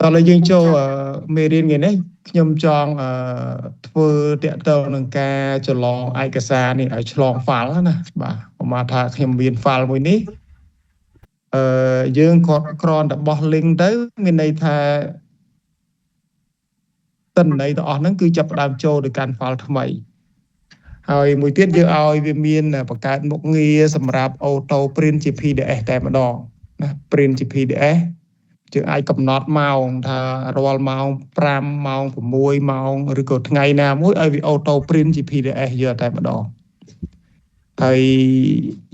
ដល់ហើយយើងចូលមេរៀនថ្ងៃនេះខ្ញុំចង់ធ្វើតាក់ទងនឹងការច្រឡងឯកសារនេះឲ្យឆ្លង file ណាបាទប្រហែលថាខ្ញុំមាន file មួយនេះយើងគាត់គ្រាន់តែបោះ link ទៅមានន័យថាទិន្នន័យទាំងអស់ហ្នឹងគឺចាប់ផ្ដើមចូលទៅកាន់ file ថ្មីហើយមួយទៀតយើងឲ្យវាមានបង្កើតមុខងារសម្រាប់ auto print ជា PDF តែម្ដងណា print ជា PDF យើងអាចកំណត់ម៉ោងថារាល់ម៉ោង5ម៉ោង6ម៉ោងឬក៏ថ្ងៃណាមួយឲ្យវា auto print ជា PDF យកតែម្ដងហើយ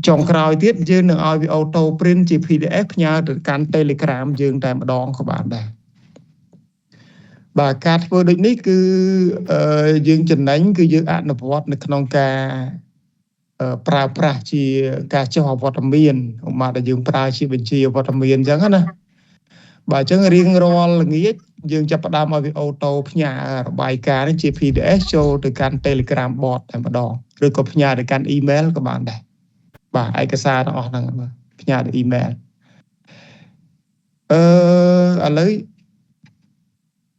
ចុងក្រោយទៀតយើងនឹងឲ្យវា auto print ជា PDF ផ្ញើទៅកាន់ Telegram យើងតែម្ដងក៏បានដែរបាទការធ្វើដូចនេះគឺយើងចំណេញគឺយើងអនុវត្តនៅក្នុងការប្រើប្រាស់ជាការចុះអវត្តមានឧមាដែលយើងប្រើជាបញ្ជីអវត្តមានអញ្ចឹងណាបាទអញ្ចឹងរៀងរាល់ល្ងាចយើងចាប់ផ្ដើមឲ្យវាអូតូផ្ញើរបាយការណ៍នេះជា PDF ចូលទៅកាន់ Telegram bot តែម្ដងឬក៏ផ្ញើទៅកាន់ email ក៏បានដែរបាទឯកសារទាំងអស់ហ្នឹងផ្ញើទៅ email ឥឡូវ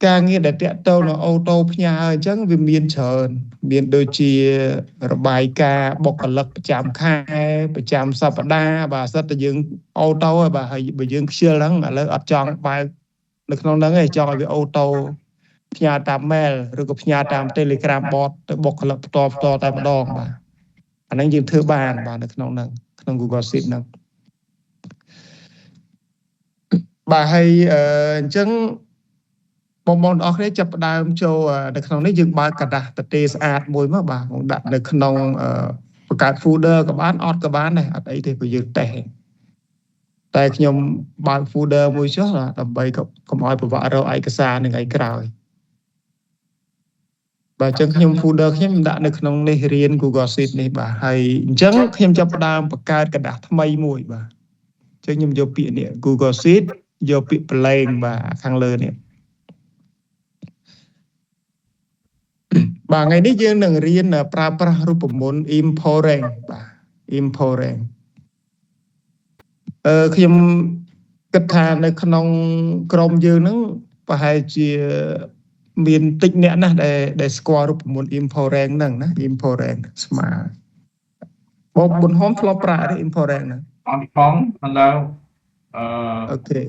ការងារដែលតាក់ទងនឹងអូតូផ្ញើអញ្ចឹងវាមានច្រើនមានដូចជារបាយការណ៍បុគ្គលិកប្រចាំខែប្រចាំសប្តាហ៍បាទសិតតែយើងអូតូហើយបាទហើយបើយើងខ្ជិលហ្នឹងឥឡូវអត់ចង់បើកនៅក្នុងហ្នឹងឯងចង់ឲ្យវាអូតូផ្ញើតាម mail ឬក៏ផ្ញើតាម Telegram bot ទៅបុគ្គលិកផ្ទាល់តែម្ដងបាទអាហ្នឹងយើងធ្វើបានបាទនៅក្នុងហ្នឹងក្នុង Google Sheet ហ្នឹងបាទហើយអញ្ចឹងបងប្អូនអរគ្នាចាប់ផ្ដើមចូលនៅក្នុងនេះយើងបើកกระดาษទទេស្អាតមួយមកបាទខ្ញុំដាក់នៅក្នុងបង្កើត folder ក៏បានអត់ក៏បានដែរអត់អីទេព្រោះយើងតេស្តតែខ្ញុំបើក folder មួយចុះដើម្បីកុំឲ្យពិបាករកឯកសារនឹងឯក្រោយបាទអញ្ចឹងខ្ញុំ folder ខ្ញុំដាក់នៅក្នុងនេះរៀន Google Sheet នេះបាទហើយអញ្ចឹងខ្ញុំចាប់ផ្ដើមបង្កើតกระดาษថ្មីមួយបាទអញ្ចឹងខ្ញុំយកពាក្យនេះ Google Sheet យកពាក្យ blank បាទខាងលើនេះបាទថ្ងៃនេះយើងនឹងរៀនប្រើប្រាស់រូបមន្ត important បាទ important ខ្ញុំគិតថានៅក្នុងក្រុមយើងហ្នឹងប្រហែលជាមានតិចអ្នកណាស់ដែលស្គាល់រូបមន្ត important ហ្នឹងណា important ស្មើបងប៊ុនហមធ្លាប់ប្រើ important ហ្នឹងអត់ផងឥឡូវអូខេ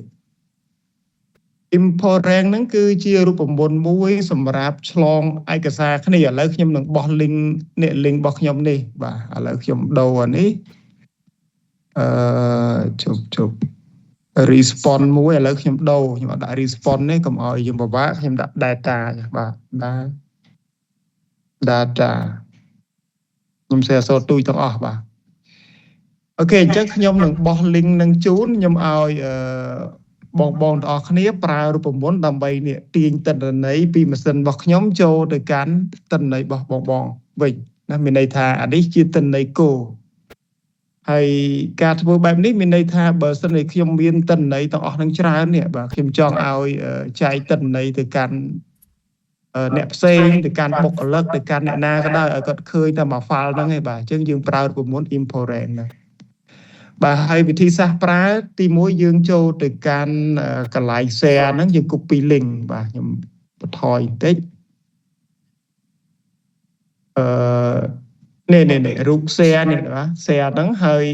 important ហ្នឹងគឺជារូបមន្តមួយសម្រាប់ឆ្លងឯកសារគ្នាឥឡូវខ្ញុំនឹងបោះ link នេះ link របស់ខ្ញុំនេះបាទឥឡូវខ្ញុំដូរអានេះជប់ response មួយឥឡូវខ្ញុំដូរខ្ញុំអត់ដាក់ response នេះកុំឲ្យយើងពិបាកខ្ញុំដាក់ data បាទdata ខ្ញុំសេអសូតទូចទាំងអស់បាទអូខេអញ្ចឹងខ្ញុំនឹងបោះ link នឹងជូនខ្ញុំឲ្យបងទាំងអស់គ្នាប្រើរូបមន្តដើម្បីនេះទាញទិន្នន័យពីម៉ាស៊ីនរបស់ខ្ញុំចូលទៅកាន់ទិន្នន័យរបស់បងវិញណាមានន័យថាអានេះជាទិន្នន័យគោលហើយការធ្វើបែបនេះមានន័យថាបើសិនជាខ្ញុំមានទិន្នន័យទាំងអស់នឹងច្រើននេះបាទខ្ញុំចង់ឲ្យចែកទិន្នន័យទៅកាន់អ្នកផ្សេងទៅកាន់បុគ្គលិកទៅកាន់អ្នកណាក៏ដោយឲ្យគាត់ឃើញតែមួយ file ហ្នឹងឯងបាទអញ្ចឹងយើងប្រើរូបមន្ត important ហ្នឹងបាទហើយវិធីសាស្ត្រប្រើទី1យើងចូលទៅកាន់កន្លែង share ហ្នឹងយើង copy link បាទខ្ញុំបន្ថយបន្តិចនេះរូប share នេះបាទ share ហ្នឹងហើយ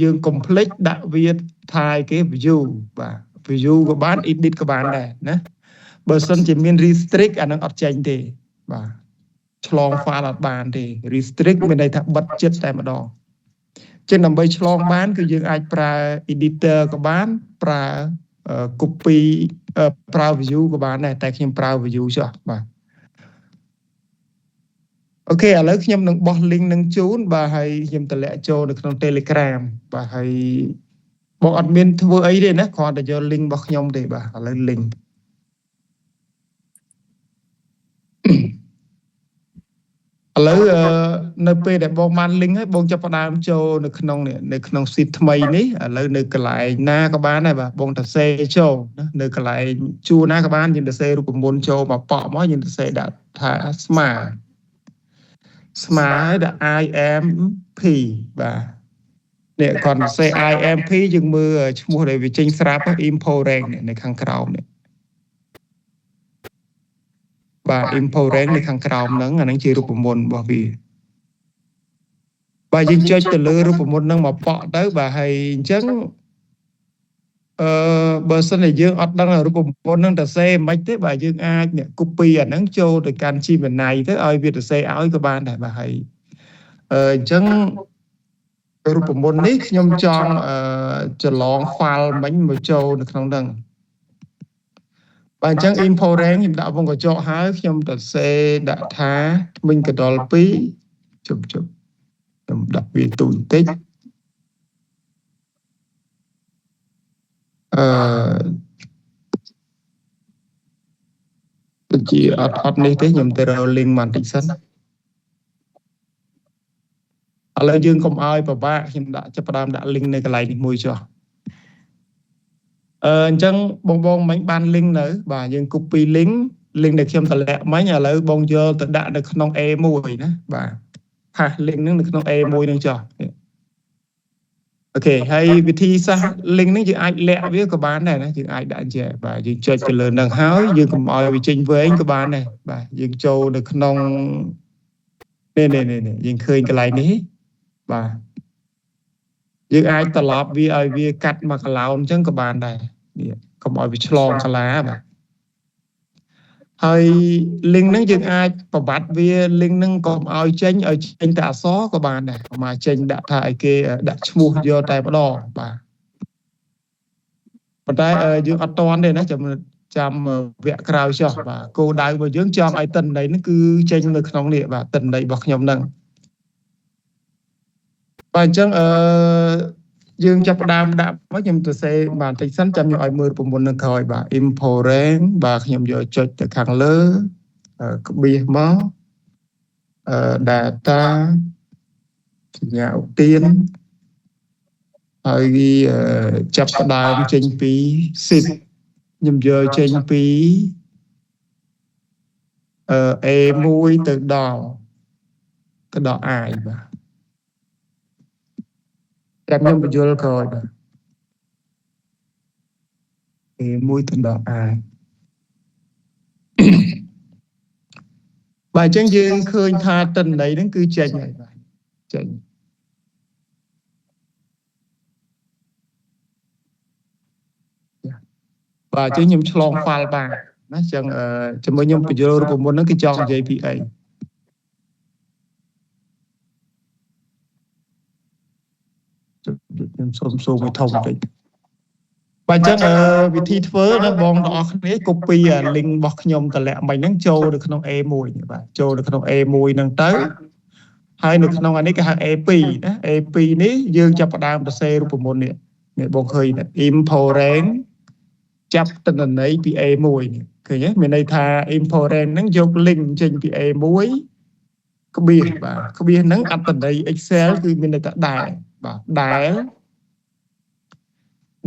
យើង complete ដាក់វាថាគេ view បាទ view ក៏បាន edit ក៏បានដែរណាបើសិនជាមាន restrict អាហ្នឹងអត់ចេញទេបាទឆ្លង file អត់បានទេ restrict មានន័យថាបិទចិត្តតែម្ដងចឹងដើម្បីឆ្លងបានគឺយើងអាចប្រើ editor ក៏បានប្រើ copy ប្រើ view ក៏បានដែរតែខ្ញុំប្រើ view ចុះបាទអូខេឥឡូវខ្ញុំនឹងបោះ link នឹងជូនបាទហើយខ្ញុំតម្លាក់ចូលនៅក្នុង Telegram បាទហើយបងអត់មានធ្វើអីទេណាគ្រាន់តែយក link របស់ខ្ញុំទេបាទឥឡូវ link ឥឡូវនៅពេលដែលបងបាន link ហើយបងចាប់ផ្ដើមចូលនៅក្នុងនេះនៅក្នុង sheet ថ្មីនេះឥឡូវនៅកន្លែងណាក៏បានដែរបាទបងទៅសេចូលណានៅកន្លែងជួរណាក៏បានយើងទៅសេរូបមន្តចូលមកប៉ក់មកយើងទៅសេដាក់ថាស្មើឲ្យដាក់ IMP បាទនេះគាត់សេ IMP យើងមើលឈ្មោះដែលវាចេញស្រាប់ important នៅខាងក្រោមនេះ បាទ import rank នៅខាងក្រោមហ្នឹងអាហ្នឹងជារូបមន្តរបស់វាបាទយើងចុចទៅលើរូបមន្តហ្នឹងមកប៉ក់ទៅបាទហើយអញ្ចឹងបើសិនជាយើងអត់ដឹងរូបមន្តហ្នឹងទៅសេមិនទេបាទយើងអាចអ្នក copy អាហ្នឹងចូលទៅកាន់ Gemini ទៅឲ្យវាទៅសេឲ្យក៏បានដែរបាទហើយអញ្ចឹងរូបមន្តនេះខ្ញុំចង់ច្រឡង file មិញមកចូលនៅក្នុងហ្នឹងបាទអញ្ចឹង import rank ខ្ញុំដាក់វងកញ្ចក់ហើយខ្ញុំទៅសេដាក់ថាមិញកដល2ជប់ខ្ញុំដាក់វាទូបន្តិចដូចជាអត់នេះទេខ្ញុំទៅរក link បន្តិចសិនឥឡូវយើងកុំឲ្យពិបាកខ្ញុំចាប់ផ្ដើមដាក់ link នៅកន្លែងនេះមួយចុះអញ្ចឹងបងមិញបាន link នៅបាទយើង copy link ដែលខ្ញុំតម្លាក់មិញឥឡូវបងយកទៅដាក់នៅក្នុង A1 ណាបាទផាស link ហ្នឹងនៅក្នុង A1 ហ្នឹងចុះអូខេហើយវិធីសាស្ត្រ link ហ្នឹងយើងអាចលាក់វាក៏បានដែរណាយើងអាចដាក់ចេះបាទយើងចុចទៅលើហ្នឹងហើយយើងកុំឲ្យវាចេញវែងក៏បានដែរបាទយើងចូលនៅក្នុងនេះយើងឃើញកន្លែងនេះបាទយើងអាចត្រឡប់វាឲ្យវាកាត់មកកន្លោនអញ្ចឹងក៏បានដែរនេះកុំឲ្យវាឆ្លងកាឡាបាទហើយ link ហ្នឹងយើងអាចប្របាត់វា link ហ្នឹងកុំឲ្យចេញតែអក្សរក៏បានដែរកុំឲ្យចេញដាក់ថាឲ្យគេដាក់ឈ្មោះយកតែម្ដងបាទប៉ុន្តែយើងអត់តន់ទេណាចាំវគ្គក្រោយចុះបាទគោលដៅរបស់យើងចង់ឲ្យទិន្នន័យហ្នឹងគឺចេញនៅក្នុងនេះបាទទិន្នន័យរបស់ខ្ញុំហ្នឹងបាទអញ្ចឹងយើងចាប់ផ្ដើមដាក់មកខ្ញុំទៅសេបាទបន្តិចសិនចាំខ្ញុំឲ្យមើលប្រព័ន្ធនឹងក្រោយបាទ import rank បាទខ្ញុំយកចុចទៅខាងលើក្បៀសមកdata សញ្ញាឧទានហើយវាចាប់ផ្ដើមចេញពី zip ខ្ញុំយកចេញពី A1 ទៅដល់ I បាទតែខ្ញុំបញ្យល់ក្រោយបាទA1 ទៅដល់ I បាទអញ្ចឹងយើងឃើញថាទិន្នន័យហ្នឹងគឺចេញហើយបាទចេញបាទអញ្ចឹងខ្ញុំឆ្លង file បានណាអញ្ចឹងជាមួយខ្ញុំបញ្យល់រូបមន្តហ្នឹងគឺចង់និយាយពីអីខ្ញុំសូមឲ្យធំបន្តិចបាទអញ្ចឹងវិធីធ្វើណាបងទាំងអស់គ្នា copy link របស់ខ្ញុំតម្លាក់មិញហ្នឹងចូលនៅក្នុង A1 បាទចូលនៅក្នុង A1 ហ្នឹងទៅហើយនៅក្នុងអានេះគេហៅ A2 ណា A2 នេះយើងចាប់ផ្ដើមសរសេររូបមន្តនេះបងឃើញ import rank ចាប់ទិន្នន័យពី A1 ឃើញទេមានន័យថា import rank ហ្នឹងយក link ចេញពី A1 ក្បៀសបាទក្បៀសហ្នឹងអត្តន័យ Excel គឺមានន័យថាដែលបាទ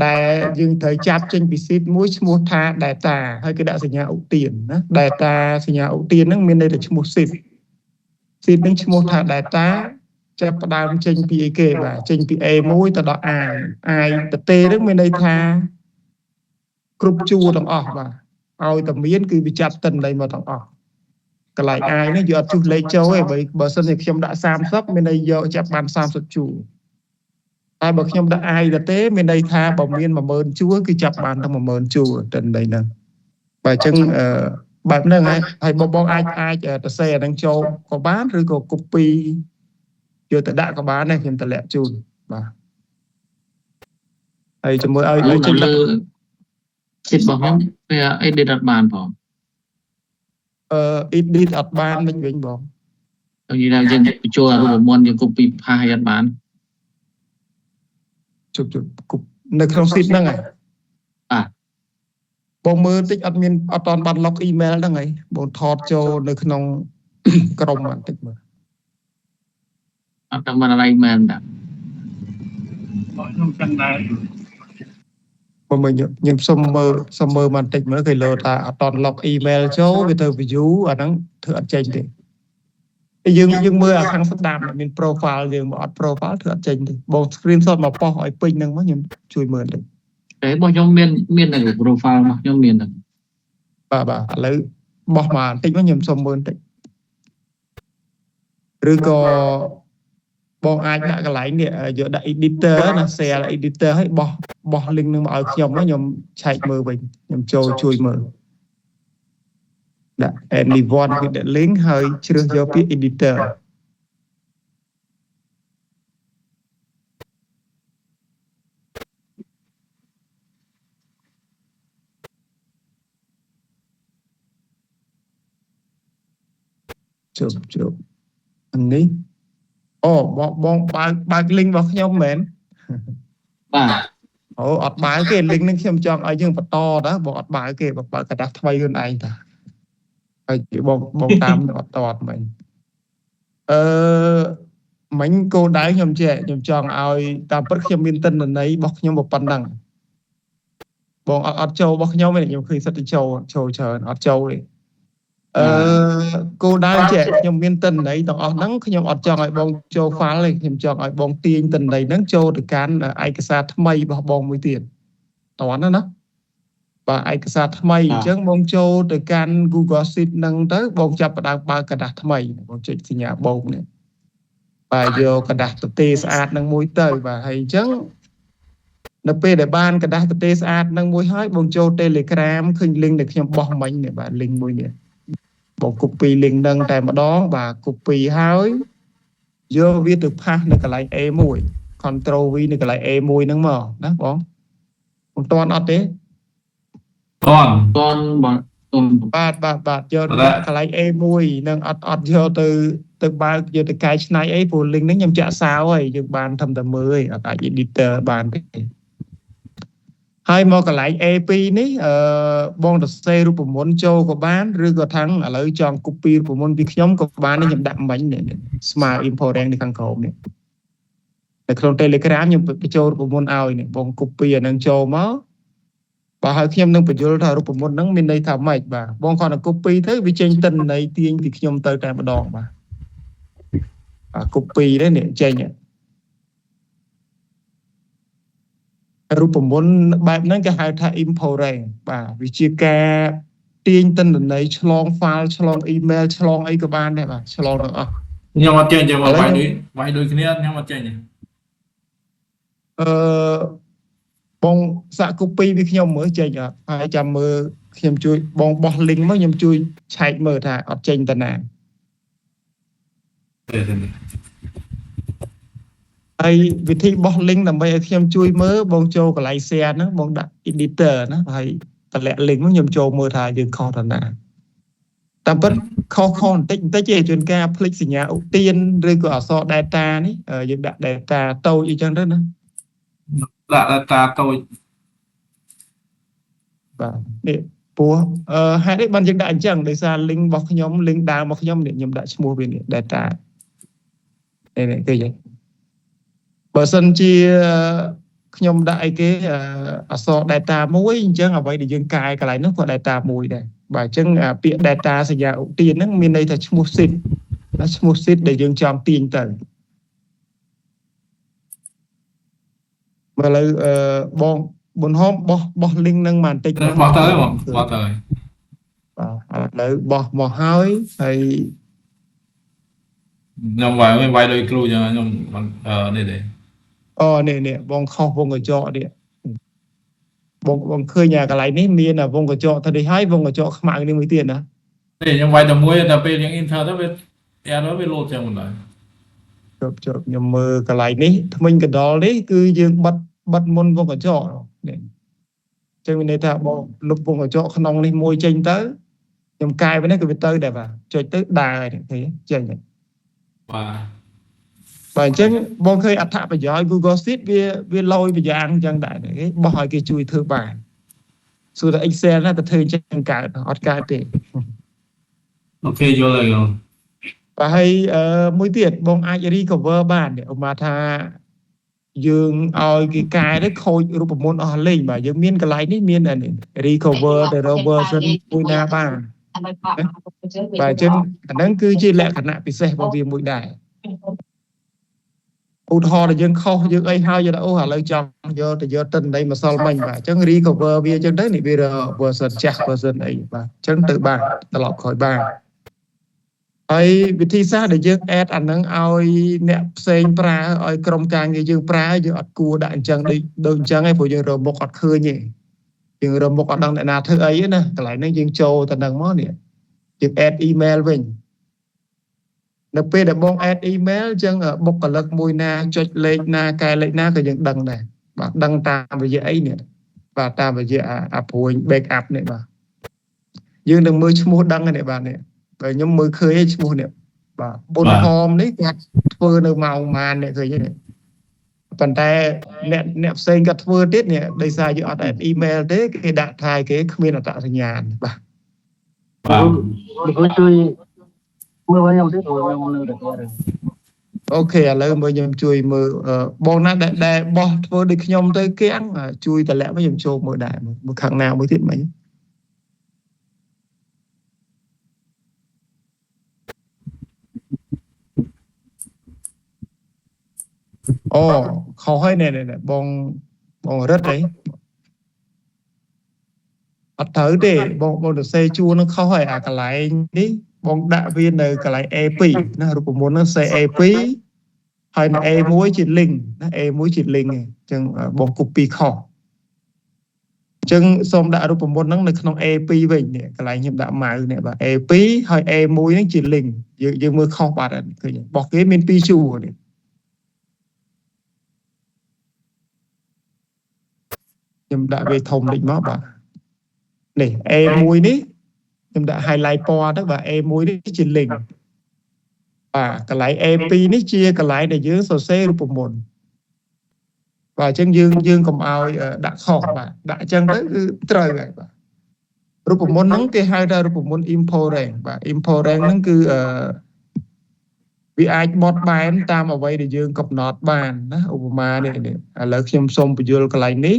ដែលយើងត្រូវចាប់ចេញពី sheet មួយឈ្មោះថា data ហើយគេដាក់សញ្ញាឧទានណា data សញ្ញាឧទានហ្នឹងមានន័យថាឈ្មោះ sheet ហ្នឹងឈ្មោះថា data ចាប់ផ្ដើមចេញពីអីគេបាទចេញពី A1 ទៅដល់ I តទេហ្នឹងមានន័យថាគ្រប់ជួរទាំងអស់បាទឲ្យតែមានគឺវាចាប់ទិន្នន័យមកទាំងអស់កន្លែង I នេះយកអត់ចុះលេខចូលទេបើសិនជាខ្ញុំដាក់30មានន័យយកចាប់បាន30ជួរតែបើខ្ញុំដាក់ I ទៅទេមានន័យថាបើមាន 10000 ជួរគឺចាប់បានតែ 10000 ជួរទិន្នន័យហ្នឹងបាទអញ្ចឹងបែបហ្នឹងហើយបងអាចទៅសេអាហ្នឹងចូលក៏បានឬក៏ copy យកទៅដាក់ក៏បានដែរខ្ញុំតម្លាក់ជូនបាទហើយជាមួយឲ្យចេញលើ sheet របស់ខ្ញុំវា edit អត់បានផងedit អត់បានមិនវិញបងនិយាយថាយើងបញ្ចូលរូបមន្តយើង copy ផាសឲ្យអត់បានជប់នៅក្នុង sheet ហ្នឹងហើយបងមើលតិចអត់តាន់បាន log email ហ្នឹងហើយបងថតចូលនៅក្នុងក្រុមបន្តិចមើលអត់បាន email ដាក់ខ្ញុំចឹងដែរបើមើលខ្ញុំសុំមើលបន្តិចមើលគេលើថាអត់តាន់ log email ចូលវាទៅ view អាហ្នឹងធ្វើអត់ចេញទេយើងមើលអាខាងស្ដាប់មាន profile យើងមកអត់ profile ធ្វើអត់ចេញទេបង screenshot មកប៉ោះឲ្យពេញហ្នឹងមកខ្ញុំជួយមើលបន្តិចតែរបស់ខ្ញុំមាននៅ profile របស់ខ្ញុំមានហ្នឹងបាទឥឡូវ បោះមកបន្តិចមកខ្ញុំសុំមើលបន្តិចឬក៏បងអាចដាក់កន្លែងនេះយកដាក់ editor ណា share editor ឲ្យបោះ link នឹងមកឲ្យខ្ញុំឆែកមើលវិញខ្ញុំចូលជួយមើលដាក់ anyone គឺដាក់ link ហើយជ្រើសយកពាក្យ editor ជប់នេះអូបងបើក link របស់ខ្ញុំមែន បាទ អូអត់បើកទេ link នឹងខ្ញុំចង់ឲ្យយើងបន្តតើបងអត់បើកទេបើកระดาษថ្មីខ្លួនឯងតាហើយបងតាមអត់តមិញមិញគោលដៅខ្ញុំខ្ញុំចង់ឲ្យតាមពិតខ្ញុំមានទិន្នន័យរបស់ខ្ញុំប៉ុណ្ណឹងបងអត់ចូលរបស់ខ្ញុំទេខ្ញុំឃើញសិតទៅចូលច្រើនអត់ចូលទេគោលដៅខ្ញុំមានទិន្នន័យទាំងអស់ហ្នឹងខ្ញុំអត់ចង់ឲ្យបងចូល file ទេខ្ញុំចង់ឲ្យបងទាញទិន្នន័យហ្នឹងចូលទៅកាន់ឯកសារថ្មីរបស់បងមួយទៀតតោះណាបាទឯកសារថ្មីអញ្ចឹងបងចូលទៅកាន់ Google Sheet ហ្នឹងទៅបងចាប់ផ្ដើមបើកกระดาษថ្មីបងចុចសញ្ញាបូកនេះបាទយកกระดาษទទេស្អាតហ្នឹងមួយទៅបាទហើយអញ្ចឹងនៅពេលដែលបានកระดาษទទេស្អាតហ្នឹងមួយហើយបងចូល Telegram ឃើញ link ដែលខ្ញុំបោះមិញនេះបាទ link មួយនេះបង copy link ហ្នឹងតែម្ដងបាទ copy ហើយយកវាទៅផាសនៅកន្លែង A1 Ctrl V នៅកន្លែង A1 ហ្នឹងមកណាបងតន់អត់ទេតន់បាទយកដាក់កន្លែង A1 នឹងអត់យកទៅបើកយកទៅកែច្នៃអីព្រោះ link ហ្នឹងខ្ញុំចាក់សោហើយយើងបានធ្វើតែមើលឯងអត់អាច editor បានទេហើយមកកន្លែង A2 នេះបងទៅសេរូបមន្តចូលក៏បានឬក៏ថាំងឥឡូវចង់ copy រូបមន្តពីខ្ញុំក៏បានខ្ញុំដាក់មិញនេះស្មើ import rank នេះខាងក្រោមនេះនៅក្នុង Telegram ខ្ញុំបញ្ចូលរូបមន្តឲ្យនេះបង copy អានឹងចូលមកបើហើយខ្ញុំនឹងបញ្យល់ថារូបមន្តហ្នឹងមានន័យថាម៉េចបាទបងគាត់ទៅ copy ទៅវាចេញទិន្នន័យទាញពីខ្ញុំទៅតែម្ដងបាទcopy đấyនេះចេញរូបមន្តបែបហ្នឹងគេហៅថា import rank បាទវាជាការទាញទិន្នន័យឆ្លង file ឆ្លង email ឆ្លងអីក៏បានដែរបាទឆ្លងទាំងអស់ខ្ញុំអត់ចេញទេមកវាយដូចគ្នាខ្ញុំអត់ចេញទេបងសាក់ copy ពីខ្ញុំមើលចេញអត់ហើយចាំមើលខ្ញុំជួយបងបោះ link មកខ្ញុំជួយឆែកមើលថាអត់ចេញតាណាហើយវិធីបោះ link ដើម្បីឲ្យខ្ញុំជួយមើលបងចូលកន្លែង share ហ្នឹងបងដាក់ editor ណាហើយតម្លាក់ link មកខ្ញុំចូលមើលថាយើងខុសតាណាតាមពិតខុសបន្តិចទេជួនកាលភ្លេចសញ្ញាឧទានឬក៏អក្សរ data នេះយើងដាក់ data តូចអីចឹងទៅណាដាក់ data តូចបាទនេះព្រោះហេតុអីបានយើងដាក់អញ្ចឹងដោយសារ link របស់ខ្ញុំ link ដើមរបស់ខ្ញុំនេះខ្ញុំដាក់ឈ្មោះវានេះ data នេះគេចឹងបើសិនជាខ្ញុំដាក់អីគេអក្សរ data មួយអញ្ចឹងអ្វីដែលយើងកែកន្លែងនោះក៏ data មួយដែរបាទអញ្ចឹងពាក្យ data សញ្ញាឧទានហ្នឹងមានន័យថាឈ្មោះ sheet ឈ្មោះ sheet ដែលយើងចង់ទាញទៅបើឥឡូវបងបុនហមបោះ link ហ្នឹងមកបន្តិចបោះទៅបងបោះទៅបាទឥឡូវបោះមកហើយខ្ញុំវាយដោយគ្រូចឹងខ្ញុំនេះទេនេះបងខុសវងកញ្ចក់នេះបងឃើញកន្លែងនេះមានវងកញ្ចក់ទៅនេះហើយវងកញ្ចក់ខ្មៅនេះមួយទៀតណាទេខ្ញុំវាយតែមួយតែពេលយើង enter ទៅវាវាលោតចឹងមិនដែរជប់ខ្ញុំមើលកន្លែងនេះថ្មិញកណ្ដុរនេះគឺយើងបិទមុនវងកញ្ចក់នេះចឹងមានន័យថាបងលុបវងកញ្ចក់ក្នុងនេះមួយចេញទៅខ្ញុំកែវានេះគឺវាទៅដែរបាទចុចទៅដើរទេចេញបាទអញ្ចឹងបងឃើញអត្ថប្រយោជន៍ Google Sheet វាលយប្រយ៉ាងអញ្ចឹងដែរបោះឲ្យគេជួយធ្វើបានសួរតែ Excel ណាទៅធ្វើអញ្ចឹងកើតអត់កើតទេអូខេយល់ហើយបាទហើយមួយទៀតបងអាច recover បានឧបមាថាយើងឲ្យគេកែទៅខូចរូបមន្តអស់លេងបាទយើងមានកន្លែងនេះមាន recover ទៅ version មួយណាបានបាទអញ្ចឹងអាហ្នឹងគឺជាលក្ខណៈពិសេសរបស់វាមួយដែរ ឧទាហរណ៍ដែលយើងខុសយើងអីហើយយើងថាអូឥឡូវចង់យកទៅយកតិនដីម្សិលមិញបាទអញ្ចឹង recover វាអញ្ចឹងទៅនេះវា version ចាស់ version អីបាទអញ្ចឹងទៅបានត្រឡប់ក្រោយបានហើយវិធីសាស្ត្រដែលយើង add អាហ្នឹងឲ្យអ្នកផ្សេងប្រើឲ្យក្រុមការងារយើងប្រើយើងអត់គួរដាក់អញ្ចឹងដូចអញ្ចឹងឯងព្រោះយើងរកមុខអត់ឃើញទេយើងរកមុខអត់ដឹងអ្នកណាធ្វើអីទេណាកន្លែងហ្នឹងយើងចូលទៅហ្នឹងមកនេះយើង add email វិញនៅពេលដែលបង add email អញ្ចឹងបុគ្គលិកមួយណាចុចលេខណាកែលេខណាក៏យើងដឹងដែរបាទដឹងតាមរយៈអីនេះបាទតាមរយៈអាព្រួយ backup នេះបាទយើងនឹងមើលឈ្មោះដឹងនេះបាទនេះបើខ្ញុំមើលឃើញឈ្មោះនេះបាទបុនហមនេះគាត់ធ្វើនៅម៉ោងម៉ាននេះឃើញទេប៉ុន្តែអ្នកផ្សេងគាត់ធ្វើទៀតនេះដោយសារយើងអត់ add email ទេគេដាក់ថាគេគ្មានអត្តសញ្ញាណបាទលោកជួយមើលវិញខ្ញុំទៀតព្រោះខ្ញុំនៅតែ អូខេឥឡូវមើលខ្ញុំជួយមើលបងណាដែលបោះធ្វើដូចខ្ញុំទៅគៀងជួយតម្លាក់មកខ្ញុំចូលមើលដែរមើលខាងណាមួយទៀតមិញអូខុសហើយណែបងរឹតអីអត់ត្រូវទេបងទៅសេជួរនឹងខុសហើយអាកន្លែងនេះបងដាក់វានៅកន្លែង A2 ណារូបមន្តនឹងសេ A2 ហើយនៅ A1 ជា link ណា A1 ជា link អញ្ចឹងបង copy ខុសអញ្ចឹងសូមដាក់រូបមន្តហ្នឹងនៅក្នុង A2 វិញនេះកន្លែងខ្ញុំដាក់ម៉ៅនេះបាទ A2 ហើយ A1 ហ្នឹងជា link យើងមើលខុសបាត់ហើយឃើញរបស់គេមាន2ជួរនេះខ្ញុំដាក់វាធំតិចមកបាទនេះ A1 នេះខ្ញុំដាក់ highlight ពណ៌ទៅបាទ A1 នេះជា link បាទកន្លែង A2 នេះជាកន្លែងដែលយើងសរសេររូបមន្តបាទអញ្ចឹងយើងកុំឲ្យដាក់ខុសបាទដាក់អញ្ចឹងទៅគឺត្រូវហើយបាទរូបមន្តហ្នឹងគេហៅថារូបមន្ត important បាទ important ហ្នឹងគឺវាអាចបត់បែនតាមអ្វីដែលយើងកំណត់បានណាឧបមានេះឥឡូវខ្ញុំសូមបញ្យល់កន្លែងនេះ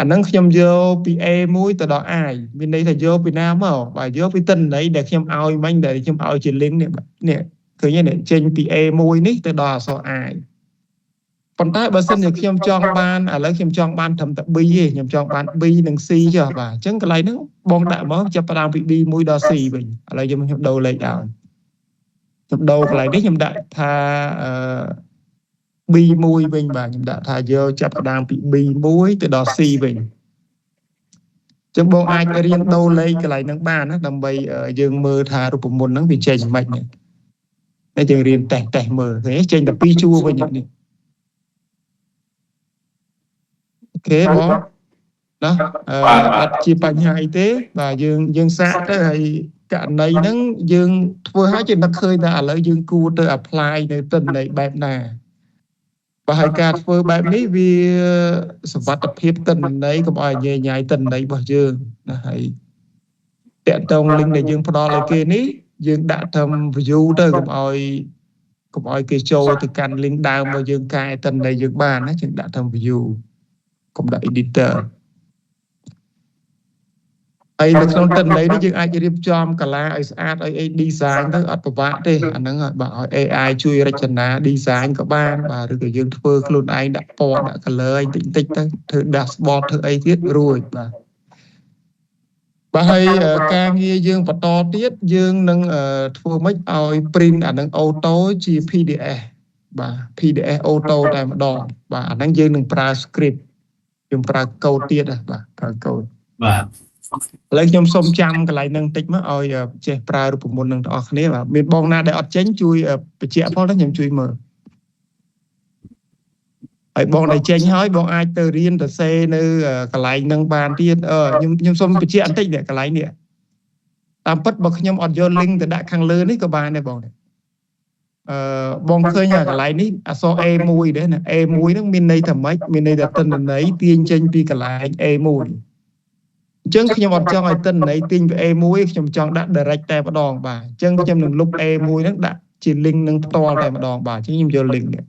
អាហ្នឹងខ្ញុំយកពី A1 ទៅដល់ I មានន័យថាយកពីណាមកបាទយកពីទិន្នន័យដែលខ្ញុំឲ្យមិញដែលខ្ញុំឲ្យជា link នេះបាទនេះឃើញទេនេះចេញពី A1 នេះទៅដល់អក្សរ I ប៉ុន្តែបើសិនជាខ្ញុំចង់បានឥឡូវខ្ញុំចង់បានត្រឹមតែ B ទេខ្ញុំចង់បាន B និង C ចុះបាទអញ្ចឹងកន្លែងហ្នឹងបងដាក់មកចាប់ផ្ដើមពី B1 ដល់ C វិញឥឡូវខ្ញុំដូរលេខឲ្យខ្ញុំដូរកន្លែងនេះខ្ញុំដាក់ថា B1 វិញបាទខ្ញុំដាក់ថាយកចាប់ផ្ដើមពី B1 ទៅដល់ C វិញចឹងបងអាចរៀនដូរលេខកន្លែងហ្នឹងបានណាដើម្បីយើងមើលថារូបមន្តហ្នឹងវាចេញមិនខ្មិចតែយើងរៀនតេស្តមើលឃើញចេញតែ2ជួរវិញនេះអូខេបងណាអត់ជាបញ្ហាអីទេបាទយើងសាកទៅហើយករណីហ្នឹងយើងធ្វើឲ្យជានឹកឃើញថាឥឡូវយើងគួរទៅ apply នៅទិន្នន័យបែបណាបើហើយការធ្វើបែបនេះវាសុវត្ថិភាពទិន្នន័យកុំឲ្យញ៉ៃញ៉ៃទិន្នន័យរបស់យើងណាហើយតាក់ទង link ដែលយើងផ្ដល់ឲ្យគេនេះយើងដាក់ត្រឹម view ទៅកុំឲ្យគេចូលទៅកាន់ link ដើមរបស់យើងកែទិន្នន័យយើងបានណាយើងដាក់ត្រឹម view កុំដាក់ editor ហើយនៅក្នុងទិន្នន័យនេះយើងអាចរៀបចំកាឡាឲ្យស្អាតឲ្យ design ទៅអត់ពិបាកទេអាហ្នឹងបាទឲ្យ AI ជួយរចនា design ក៏បានបាទឬក៏យើងធ្វើខ្លួនឯងដាក់ពណ៌ដាក់ color ឲ្យតិចតិចទៅធ្វើ dashboard ធ្វើអីទៀតរួចបាទហើយការងារយើងបន្តទៀតយើងនឹងធ្វើម៉េចឲ្យ print អាហ្នឹង auto ជា PDF បាទ PDF auto តែម្ដងបាទអាហ្នឹងយើងនឹងប្រើ script យើងប្រើ code ទៀតបាទប្រើ code បាទឥឡូវខ្ញុំសូមចាំកន្លែងហ្នឹងតិចមកឲ្យចេះប្រើរូបមន្តនឹងទាំងអស់គ្នាបាទមានបងណាដែលអត់ចេញជួយបញ្ជាក់ផងខ្ញុំជួយមើលហើយបងដែលចេញហើយបងអាចទៅរៀនទៅសេនៅកន្លែងហ្នឹងបានទៀតខ្ញុំសូមបញ្ជាក់បន្តិចនេះកន្លែងនេះតាមពិតបើខ្ញុំអត់យក link ទៅដាក់ខាងលើនេះក៏បានដែរបងបងឃើញកន្លែងនេះអក្សរ A1 ដែរណា A1 ហ្នឹងមានន័យថាម៉េចមានន័យថាទិន្នន័យទាញចេញពីកន្លែង A1 អញ្ចឹងខ្ញុំអត់ចង់ឲ្យទិន្នន័យទាញពី A1 ខ្ញុំចង់ដាក់ direct តែម្ដងបាទអញ្ចឹងខ្ញុំនឹងលុប A1 ហ្នឹងដាក់ជា link នឹងផ្ទាល់តែម្ដងបាទអញ្ចឹងខ្ញុំយក link នេះ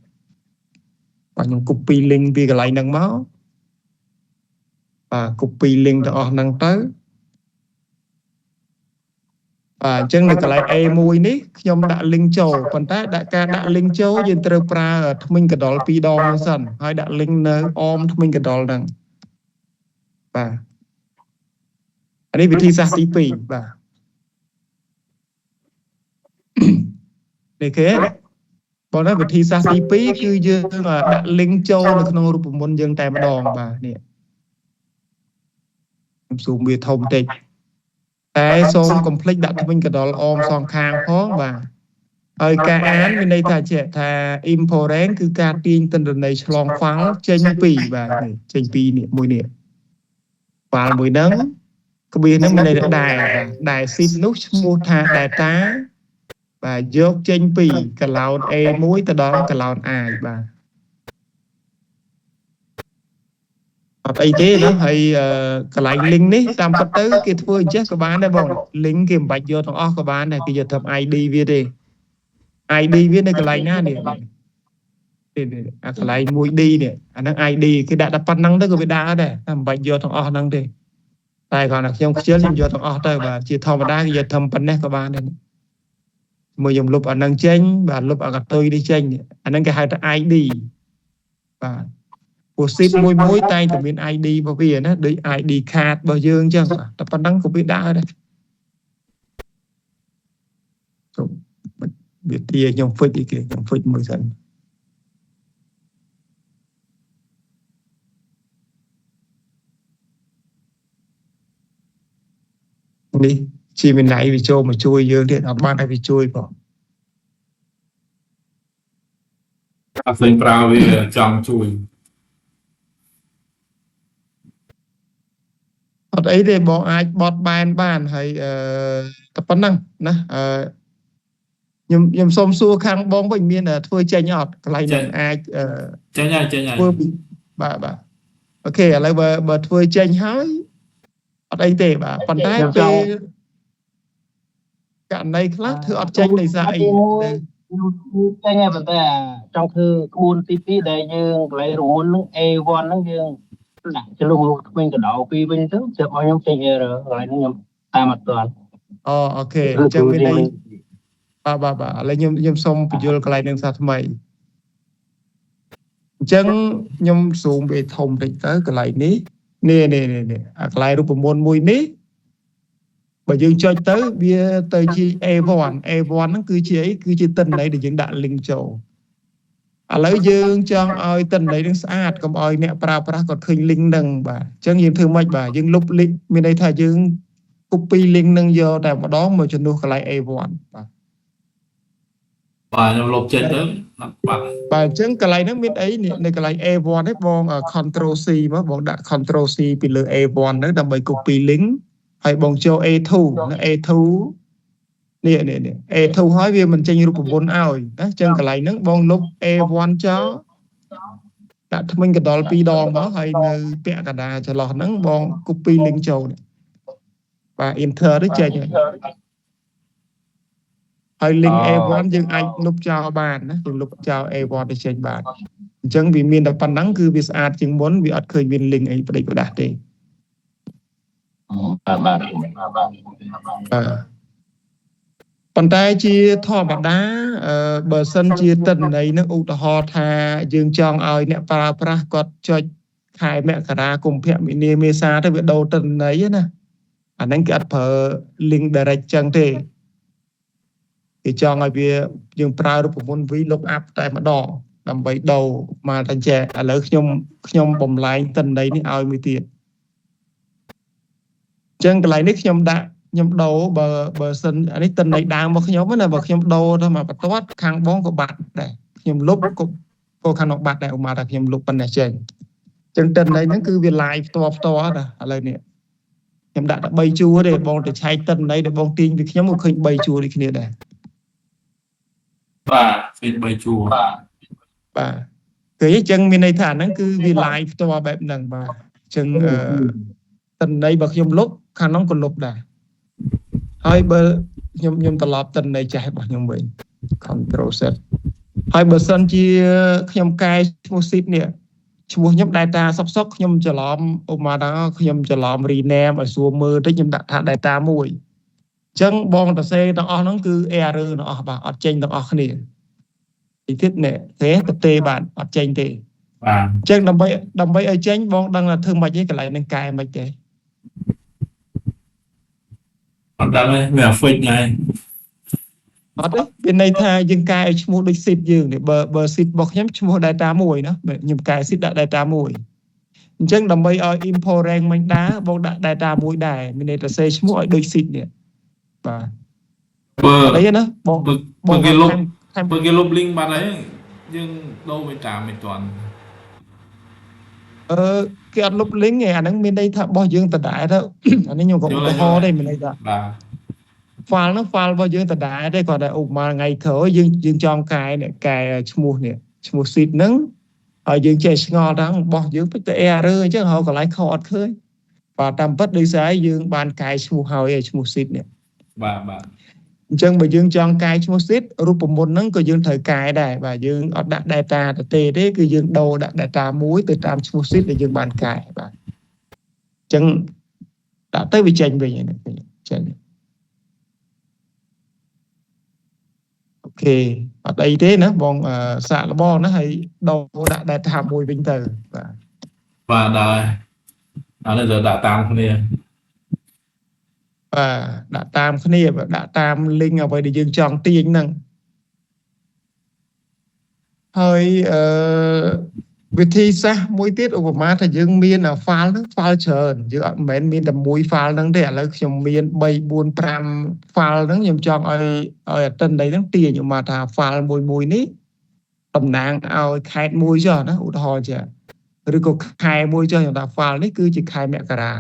បាទខ្ញុំ copy link ពីកន្លែងហ្នឹងមកបាទ copy link ទាំងអស់ហ្នឹងទៅ ចឹងនៅកន្លែង A1 នេះខ្ញុំដាក់ link ចូលប៉ុន្តែដាក់ការដាក់ link ចូលយើងត្រូវប្រើថ្មិញកណ្ដុរ2 ដងហ្នឹងសិនហើយដាក់ link នៅអមថ្មិញកណ្ដុរហ្នឹងបាទអានេះវិធីសាស្ត្រទី2បាទនេះគេបងណាវិធីសាស្ត្រទី2គឺយើងដាក់ link ចូលនៅក្នុងរូបមន្តយើងតែម្ដងបាទនេះខ្ញុំស៊ូមវាធំបន្តិចតែសូមកុំភ្លេចដាក់ថ្មិញកណ្ដុរអមសងខាងផងបាទហើយការអានមានន័យថាថា important គឺការទាញទិន្នន័យឆ្លងហ្វាំងចេញពីបាទចេញពីនេះមួយនេះហ្វាល់មួយហ្នឹងក្បៀសហ្នឹងមានន័យថាដែល sheet នោះឈ្មោះថា data បាទយកចេញពីកឡោន A1 ទៅដល់កឡោន I បាទអត់អីទេណាហើយកន្លែង link នេះតាមពិតទៅគេធ្វើអញ្ចេះក៏បានដែរបង link គេមិនបាច់យកទាំងអស់ក៏បានដែរគេយកធ្វើ ID វាទេ ID វានៅកន្លែងណានេះអាកន្លែង 1D នេះអាហ្នឹង ID គេដាក់តែប៉ុណ្ណឹងទៅក៏វាដាក់ដែរតែមិនបាច់យកទាំងអស់ហ្នឹងទេតែគ្រាន់តែខ្ញុំខ្ជិលខ្ញុំយកទាំងអស់ទៅបាទជាធម្មតាគេយកធ្វើប៉ុណ្ណេះក៏បានដែរមួយខ្ញុំលុបអាហ្នឹងចេញបាទលុបអាកតុយនេះចេញអាហ្នឹងគេហៅថា ID បាទព្រោះ sheet មួយតែងតែមាន ID របស់វាណាដូច ID card របស់យើងអញ្ចឹងតែប៉ុណ្ណឹងក៏វាដាក់ដែរវាទាខ្ញុំហ្វិចអីគេខ្ញុំហ្វិចមួយសិននេះជាវិន័យវាចូលមកជួយយើងទៀតអត់បានឲ្យវាជួយបងអត់ស្អីប្រើវាចង់ជួយអត់អីទេបងអាចបត់បែនបានហើយតែប៉ុណ្ណឹងណាខ្ញុំសូមសួរខាងបងវិញមានធ្វើចេញអត់កន្លែងនឹងអាចចេញហើយធ្វើបាទអូខេឥឡូវបើធ្វើចេញហើយអត់អីទេបាទប៉ុន្តែពេលករណីខ្លះធ្វើអត់ចេញដោយសារអីចេញហើយប៉ុន្តែចង់ធ្វើក្បួនទី2ដែលយើងកន្លែងរមុនហ្នឹង A1 ហ្នឹងយើងដាក់ចលុះថ្មីកដោពីវិញទៅជិះឲ្យខ្ញុំចេញ error កន្លែងហ្នឹងខ្ញុំតាមអត់ទាន់អូខេអញ្ចឹងមានន័យបាទឥឡូវខ្ញុំសូមបញ្យល់កន្លែងនឹងសាថ្មីអញ្ចឹងខ្ញុំស៊ូមវាធំតិចទៅកន្លែងនេះនេះអាកន្លែងរូបមន្តមួយនេះបើយើងចុចទៅវាទៅជា A1 ហ្នឹងគឺជាអីគឺជាទិន្នន័យដែលយើងដាក់ link ចូលឥឡូវយើងចង់ឲ្យទិន្នន័យនឹងស្អាតកុំឲ្យអ្នកប្រើប្រាស់គាត់ឃើញ link ហ្នឹងបាទអញ្ចឹងយើងធ្វើម៉េចបាទយើងលុប link មានន័យថាយើង copy link ហ្នឹងយកតែម្ដងមកជំនួសកន្លែង A1 បាទខ្ញុំលុបចេញទៅបាទអញ្ចឹងកន្លែងហ្នឹងមានអីនៅកន្លែង A1 នេះបង control C មកបងដាក់ control C ពីលើ A1 ហ្នឹងដើម្បី copy link ហើយបងចូល A2 A2 នេះ A2 ហើយវាមិនចេញរូបមន្តឲ្យណាអញ្ចឹងកន្លែងហ្នឹងបងលុប A1 ចោលដាក់ថ្មិញកណ្ដុរ2 ដងមកហើយនៅពាក់កណ្ដាលចន្លោះហ្នឹងបង copy link ចូលបាទ enter ទៅចេញហើយ link A1 យើងអាចលុបចោលបានណាយើងលុបចោល A1 ទៅចេញបានអញ្ចឹងវាមានតែប៉ុណ្ណឹងគឺវាស្អាតជាងមុនវាអត់ឃើញមាន link អីផ្ដេចផ្ដាស់ទេបាទប៉ុន្តែជាធម្មតាបើសិនជាទិន្នន័យនឹងឧទាហរណ៍ថាយើងចង់ឲ្យអ្នកប្រើប្រាស់គាត់ចុចខែមករាកុម្ភៈមីនាមេសាទៅវាដូរទិន្នន័យណាអាហ្នឹងគេអត់ប្រើ link direct ចឹងទេគេចង់ឲ្យវាយើងប្រើរូបមន្ត V lookup តែម្ដងដើម្បីដូរមកតែចេះឥឡូវខ្ញុំបំលែងទិន្នន័យនេះឲ្យមួយទៀតអញ្ចឹងកន្លែងនេះខ្ញុំដូរបើសិនអានេះទិន្នន័យដើមរបស់ខ្ញុំណាបើខ្ញុំដូរទៅមកបន្ទាត់ខាងបងក៏បាត់ដែរខ្ញុំលុបក៏ខាងនោះបាត់ដែរឧមាថាខ្ញុំលុបប៉ុណ្ណេះចេញអញ្ចឹងទិន្នន័យហ្នឹងគឺវា live ផ្ទាល់ណាឥឡូវនេះខ្ញុំដាក់តែ3ជួរទេបងទៅឆែកទិន្នន័យដែលបងទាញពីខ្ញុំក៏ឃើញ3ជួរដូចគ្នាដែរបាទឃើញ3ជួរបាទគឺអញ្ចឹងមានន័យថាហ្នឹងគឺវា live ផ្ទាល់បែបហ្នឹងបាទអញ្ចឹងទិន្នន័យបើខ្ញុំលុបខាងនោះក៏លុបដែរហើយបើខ្ញុំត្រឡប់ទិន្នន័យចាស់របស់ខ្ញុំវិញ control set ហើយបើសិនជាខ្ញុំកែឈ្មោះ sheet នេះឈ្មោះខ្ញុំ data សុកខ្ញុំច្រឡំឧបមាថាខ្ញុំច្រឡំ rename ឲ្យស្រួលមើលតិចខ្ញុំដាក់ថា data 1 ចឹងបងតសេទាំងអស់ហ្នឹងគឺ error ទាំងអស់បាទអត់ចេញទាំងអស់គ្នាទីទៀតនេះទេទេបាទអត់ចេញទេ បាទ ចឹងដើម្បីឲ្យចេញបងដឹងថាធ្វើម៉េចទេកន្លែងនឹងកែមិនទេ អត់ដឹងទេវា fix ហើយ អត់ទេវាន័យថាយើងកែឲ្យឈ្មោះដូច seed យើងនេះបើ seed របស់ខ្ញុំឈ្មោះ data មួយណាខ្ញុំកែ seed ដាក់ data មួយអញ្ចឹងដើម្បីឲ្យ import rank មិនដែរបងដាក់ data មួយដែរមានន័យថាសេឈ្មោះឲ្យដូច seed នេះបាទ បើ អីណាបង បើគេលុប ថែម បើគេលុប link បាត់ហើយយើងដូរទៅតាមមិនទាន់ គេអត់លុប link ទេអាហ្នឹងមានន័យថារបស់យើងដដែលទៅ អានេះខ្ញុំក៏ឧទាហរណ៍ដែរមានន័យថា បាទ file ហ្នឹង file របស់យើងដដែលទេគាត់តែឧបមាថ្ងៃក្រោយយើងចង់កែនេះកែឈ្មោះនេះឈ្មោះ seed ហ្នឹងហើយយើងចេះឆ្ងល់ថារបស់យើងពិតតែ error អញ្ចឹងហៅកន្លែងខុសអត់ឃើញបាទតាមពិតដោយសារយើងបានកែឈ្មោះហើយឈ្មោះ seed នេះ បាទ អញ្ចឹងបើយើងចង់កែឈ្មោះ seed រូបមន្តហ្នឹងក៏យើងត្រូវកែដែរបាទយើងអត់ដាក់ data ទៅទេគឺយើងដូរដាក់ data មួយទៅតាមឈ្មោះ seed ដែលយើងបានកែបាទអញ្ចឹងដាក់ទៅវាចេញវិញហ្នឹងចេញអូខេអត់អីទេណាបងសាកល្បងណាហើយដូរដាក់ data មួយវិញទៅបាទ បាទដែរអានេះទៅដាក់តាមគ្នា បាទដាក់តាមគ្នាដាក់តាម link អ្វីដែលយើងចង់ទាញហ្នឹងហើយវិធីសាស្ត្រមួយទៀតឧបមាថាយើងមាន file ហ្នឹង file ច្រើនយើងអត់មែនមានតែមួយ file ហ្នឹងទេឥឡូវខ្ញុំមាន3 4 5 file ហ្នឹងខ្ញុំចង់ឲ្យអតិន័យហ្នឹងទាញឧបមាថា file មួយនេះតំណាងឲ្យខេត្តមួយចុះណាឧទាហរណ៍ចាឬក៏ខែមួយចុះខ្ញុំថា file នេះគឺជាខែមករា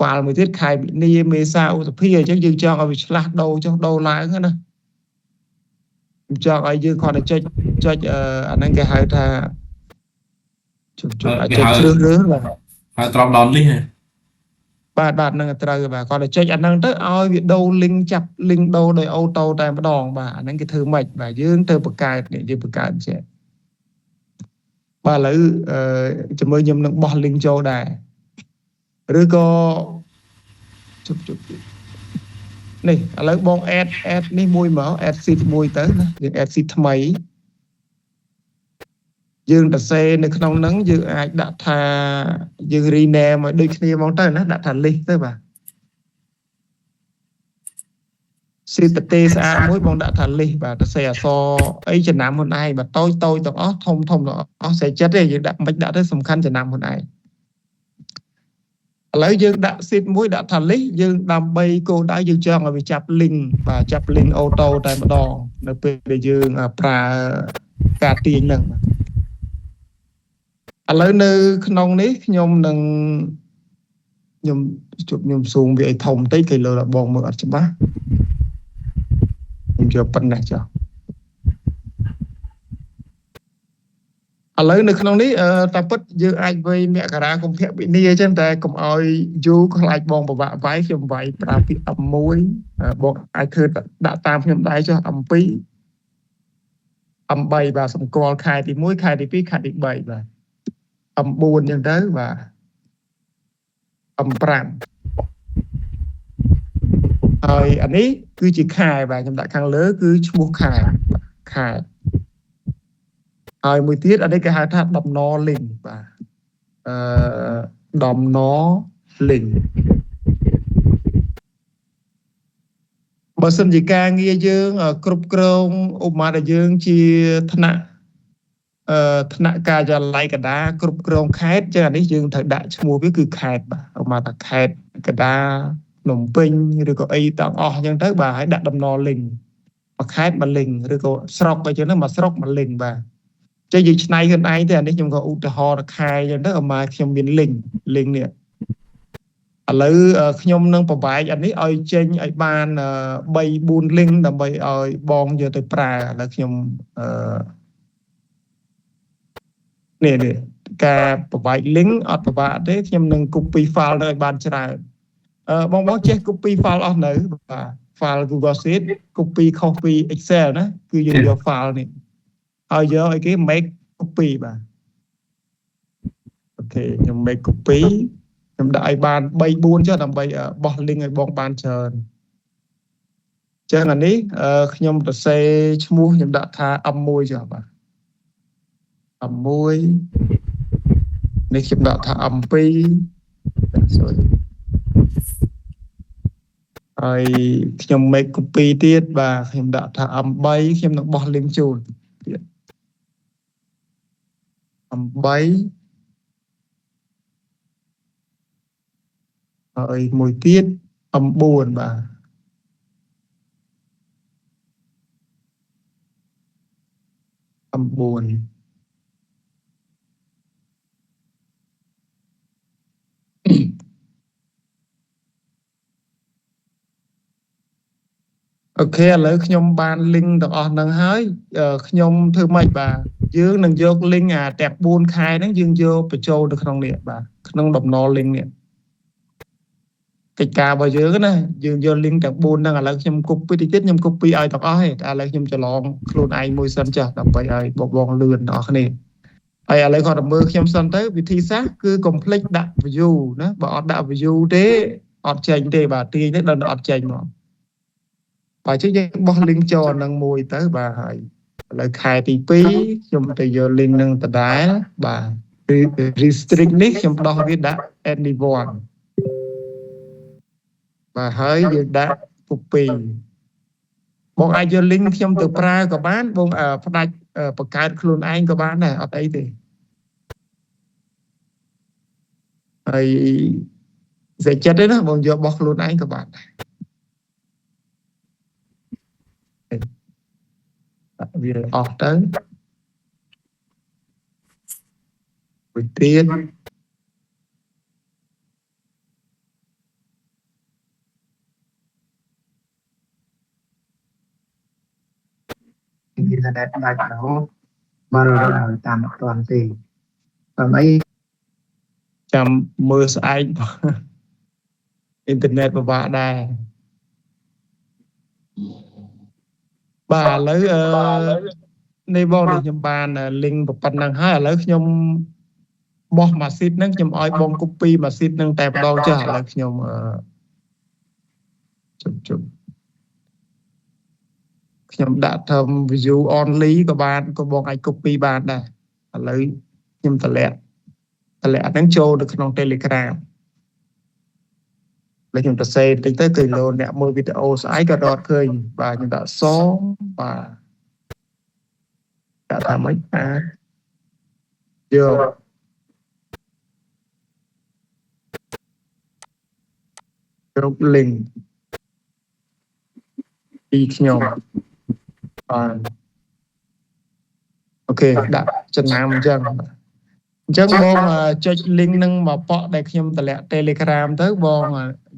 file មួយទៀតខែមីនាមេសាឧសភាអញ្ចឹងយើងចង់ឲ្យវាឆ្លាស់ដូរចុះដូរឡើងណាខ្ញុំចង់ឲ្យយើងគ្រាន់តែចុចអាហ្នឹងគេហៅថាចុចជ្រើសរើសបាទ ហើយត្រង់ដល់នេះហ៎ បាទហ្នឹងត្រូវបាទគ្រាន់តែចុចអាហ្នឹងទៅឲ្យវាដូរ link ចាប់ link ដូរដោយអូតូតែម្ដងបាទអាហ្នឹងគេធ្វើម៉េចបាទយើងទៅបង្កើតនេះយើងបង្កើតចេះបាទឥឡូវជាមួយខ្ញុំនឹងបោះ link ចូលដែរឬក៏ជប់នេះឥឡូវបង add នេះមួយមក add seed មួយទៅណាយើង add seed ថ្មីយើងសរសេរនៅក្នុងហ្នឹងយើងអាចដាក់ថាយើង rename ឲ្យដូចគ្នាហ្មងទៅណាដាក់ថា list ទៅបាទ seed ទេស្អាតមួយបងដាក់ថា list បាទសរសេរអក្សរអីចំណាំខ្លួនឯងបាទតូចទាំងអស់ធំទាំងអស់ស្រេចចិត្តទេយើងដាក់មិនដាក់ទៅសំខាន់ចំណាំខ្លួនឯងឥឡូវយើងដាក់ seed មួយដាក់ថា list យើងដើម្បីគោលដៅយើងចង់ឲ្យវាចាប់ link បាទចាប់ link អូតូតែម្ដងនៅពេលដែលយើងប្រើការទាញហ្នឹងឥឡូវនៅក្នុងនេះខ្ញុំនឹងខ្ញុំស៊ូមវាឲ្យធំតិចគេលើបងមើលអត់ច្បាស់ខ្ញុំយកប៉ុណ្ណេះចុះឥឡូវនៅក្នុងនេះតាពិតយើងអាចវាយមករាកុម្ភៈវិនាអញ្ចឹងតែកុំឲ្យយូរខ្លាចបងពិបាកវាយខ្ញុំវាយប្រើពាក្យ M1 បងអាចធ្វើដាក់តាមខ្ញុំដែរចុះ M2 M3 បាទសម្គាល់ខែទី1ខែទី2ខែទី3បាទ M4 អញ្ចឹងទៅបាទ M5 ហើយអានេះគឺជាខែបាទខ្ញុំដាក់ខាងលើគឺឈ្មោះខែហើយមួយទៀតអានេះគេហៅថាដំណ link បាទដំណ link បើសិនជាការងារយើងគ្រប់គ្រងឧបមាថាយើងជាថ្នាក់ការិយាល័យកណ្ដាលគ្រប់គ្រងខេត្តចឹងអានេះយើងត្រូវដាក់ឈ្មោះវាគឺខេត្តបាទឧបមាថាខេត្តកណ្ដាលភ្នំពេញឬក៏អីទាំងអស់អញ្ចឹងទៅបាទហើយដាក់ដំណ link មួយខេត្តមួយ link ឬក៏ស្រុកអីចឹងទៅមួយស្រុកមួយ link បាទចឹងយើងឆ្នៃខ្លួនឯងទៅអានេះខ្ញុំក៏ឧទាហរណ៍ខែអញ្ចឹងទៅឧបមាខ្ញុំមាន link នេះឥឡូវខ្ញុំនឹងប្របែកអានេះឲ្យចេញឲ្យបាន3 4 link ដើម្បីឲ្យបងយកទៅប្រើឥឡូវខ្ញុំនេះការប្របែក link អត់ពិបាកទេខ្ញុំនឹង copy file ទៅឲ្យបានច្រើនបងចេះ copy file អស់នៅបាទ file Google Sheet copy copy Excel ណាគឺយើងយក file នេះហើយយកឲ្យគេ make copy បាទអូខេខ្ញុំ make copy ខ្ញុំដាក់ឲ្យបាន 3 4 ចុះដើម្បីបោះ link ឲ្យបងបានច្រើន ចឹងអានេះខ្ញុំសរសេរឈ្មោះខ្ញុំដាក់ថា M1 ចុះបាទ M1 នេះខ្ញុំដាក់ថា M2 sorry ហើយខ្ញុំ make copy ទៀតបាទខ្ញុំដាក់ថា M3 ខ្ញុំនឹងបោះ link ជូនទៀត M3 ហើយមួយទៀត M4 បាទM4 អូខេឥឡូវខ្ញុំបាន link ទាំងអស់ហ្នឹងហើយខ្ញុំធ្វើម៉េចបាទយើងនឹងយក link អាទាំង4ខែហ្នឹងយើងយកបញ្ចូលទៅក្នុងនេះបាទក្នុងដំណរ link នេះកិច្ចការរបស់យើងណាយើងយក link ទាំង4ហ្នឹងឥឡូវខ្ញុំ copy តិចទៀតខ្ញុំ copy ឲ្យទាំងអស់ទេតែឥឡូវខ្ញុំច្រឡំខ្លួនឯងមួយសិនចាស់ដើម្បីឲ្យបងលឿនទាំងអស់គ្នាហើយឥឡូវគាត់ទៅមើលខ្ញុំសិនទៅវិធីសាស្ត្រគឺ complete ដាក់ view ណាបើអត់ដាក់ view ទេអត់ចេញទេបាទទាញនេះដល់អត់ចេញមកបើជិះយើងបោះ link ចូលអានឹងមួយទៅបាទហើយឥឡូវខែទី2ខ្ញុំទៅយក link នឹងដដែលបាទ restrict នេះខ្ញុំដោះវាដាក់ anyone បាទហើយយើងដាក់ copy បងអាចយក link ខ្ញុំទៅប្រើក៏បានបងផ្ដាច់បង្កើតខ្លួនឯងក៏បានដែរអត់អីទេហើយសេចចិត្តទេណាបងយកបោះខ្លួនឯងក៏បានដែរវាអស់ទៅមួយទៀតវាតែដាច់ដល់បើរត់ឲ្យតាមអត់ទាន់ទេតាមអីចាំមើលស្អែកអ៊ីនធឺណិតពិបាកដែរបាទឥឡូវនេះបងនេះខ្ញុំបាន link ប៉ុណ្ណឹងហើយឥឡូវខ្ញុំបោះម៉ាស៊ីនហ្នឹងខ្ញុំឲ្យបង copy ម៉ាស៊ីនហ្នឹងតែម្ដងចុះឥឡូវខ្ញុំជប់ខ្ញុំដាក់ថា view only ក៏បានក៏បងអាច copy បានដែរឥឡូវខ្ញុំតម្លាក់ហ្នឹងចូលទៅក្នុង Telegram ហើយខ្ញុំសរសេរតិចទៅគឺលោកអ្នកមើលវីដេអូស្អែកក៏រត់ឃើញបាទខ្ញុំដាក់សបាទដាក់ថាម៉េចអាចយក link ពីខ្ញុំបាទអូខេដាក់ចំណាំអញ្ចឹងបងចុច link នឹងមកប៉ក់ដែលខ្ញុំតម្លាក់ Telegram ទៅបង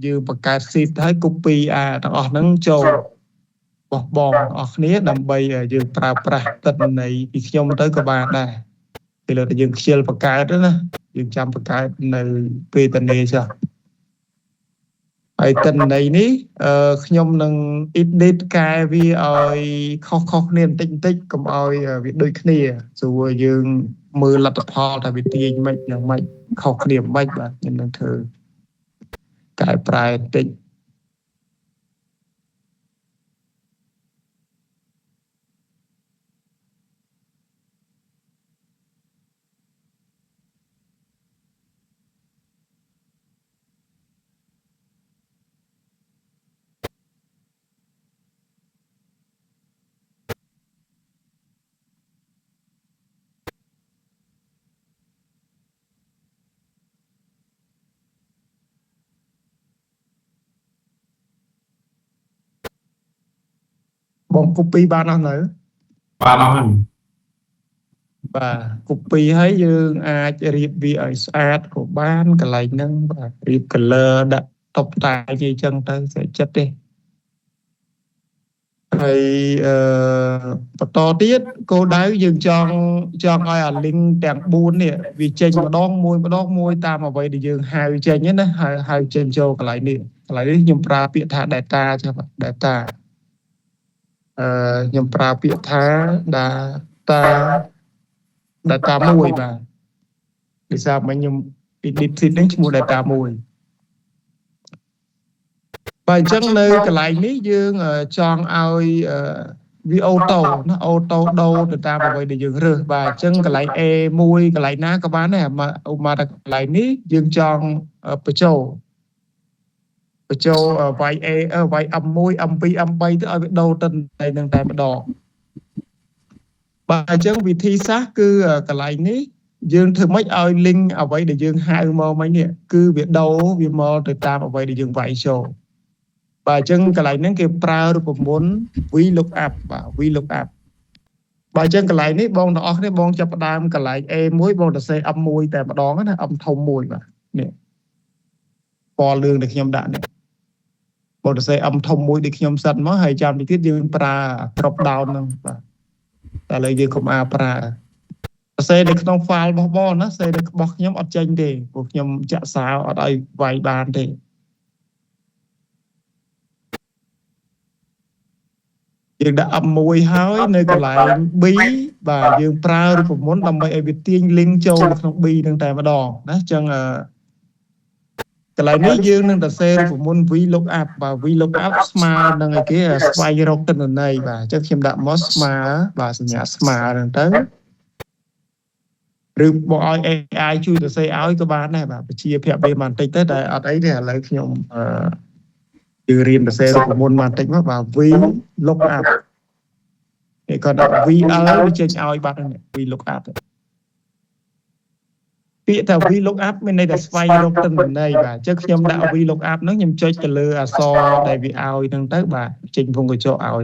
យើងបង្កើត sheet ហើយ copy ទាំងអស់ហ្នឹងចូលបោះបងអស់គ្នាដើម្បីយើងប្រើប្រាស់ទិន្នន័យពីខ្ញុំទៅក៏បានដែរពេលដែលយើងខ្ជិលបង្កើតណាយើងចាំបង្កើតនៅពេលតនីចុះហើយទិន្នន័យនេះខ្ញុំនឹង edit កែវាឲ្យខុសគ្នាបន្តិចកុំឲ្យវាដូចគ្នាស្រួលយើងមើលលទ្ធផលថាវាទាញមិនយ៉ាងម៉េចខុសគ្នាមិនបាទខ្ញុំនឹងធ្វើកែប្រែបន្តិចបង copy បានអស់នៅបានអស់ហើយបាទ copy ហើយយើងអាចរៀបវាឲ្យស្អាតក៏បានកន្លែងហ្នឹងបាទរៀប color ដាក់តុបតែងអីចឹងទៅស្អាតចិត្តទេហើយបន្តទៀតគោលដៅយើងចង់ឲ្យអា link ទាំង4នេះវាចេញម្ដងមួយតាមអ្វីដែលយើងហៅចេញណាហៅចេញចូលកន្លែងនេះខ្ញុំប្រើពាក្យថា data ចា៎ data ខ្ញុំប្រើពាក្យថា data មួយបាទពីសារមិញខ្ញុំ edit sheet ហ្នឹងឈ្មោះ data មួយ ប Và chẳng nơi cái lại ní dương chọn ai vì ô tô nó ô tô đâu từ ta mà vậy để dương rửa và chân cái lại mui cái lại ná các bạn này mà cái lại ní dương chọn bờ châu vài vài âm mui âm pi âm bay tới ở đâu tên này đang tại mà đỏ và chân vì thi xác cứ cái lại ní dương thử mấy ai linh ở vậy để dương hai mò mấy nè cứ việc đâu vì mò từ ta mà vậy để dương vậy show và chân cái lại nâng cái prao được muốn vi look up và vi look up và chân cái lại ní bong nó này bong cho đam cái lại muối bong sẽ âm mùiแต่mà đón nó âm thông mùi mà nè pò lương được nhom đạn nè bong sẽ âm thông mùi được nhom sẵn mới hay chạm đi tiết dương pra drop down nè vàแต่เลยdương không a pra sẽ được trong file bong nó sẽ được bọc nhom ở trên đi buộc nhom chạ sao ở đây vài bàn thì dương đã âm mùi hói nơi còn lại bí và dương prao được muốn làm mấy việc tiên linh châu được không bi đang tại mà đòn đó chân cái lại ní dương đang đặt xe của môn vi look up và vi look up smart đang cái kia spy rock tên này và chắc khi đã mất smart và nhà smart đang tới rồi bọn ai chui đặt xe áo các bạn này và chia phép về màn tích tới đây ở đấy thì lấy nhom từ riêng đặt xe của môn màn tích và vi look up thì còn là vi ở trên ao bạn này vi look up việc thằng vi look up bên đây là spy rock tên này và trước khi em đạo vi look up nó nhầm chơi cái lừa so đại vì ao đang tới bà trình vùng của chỗ ao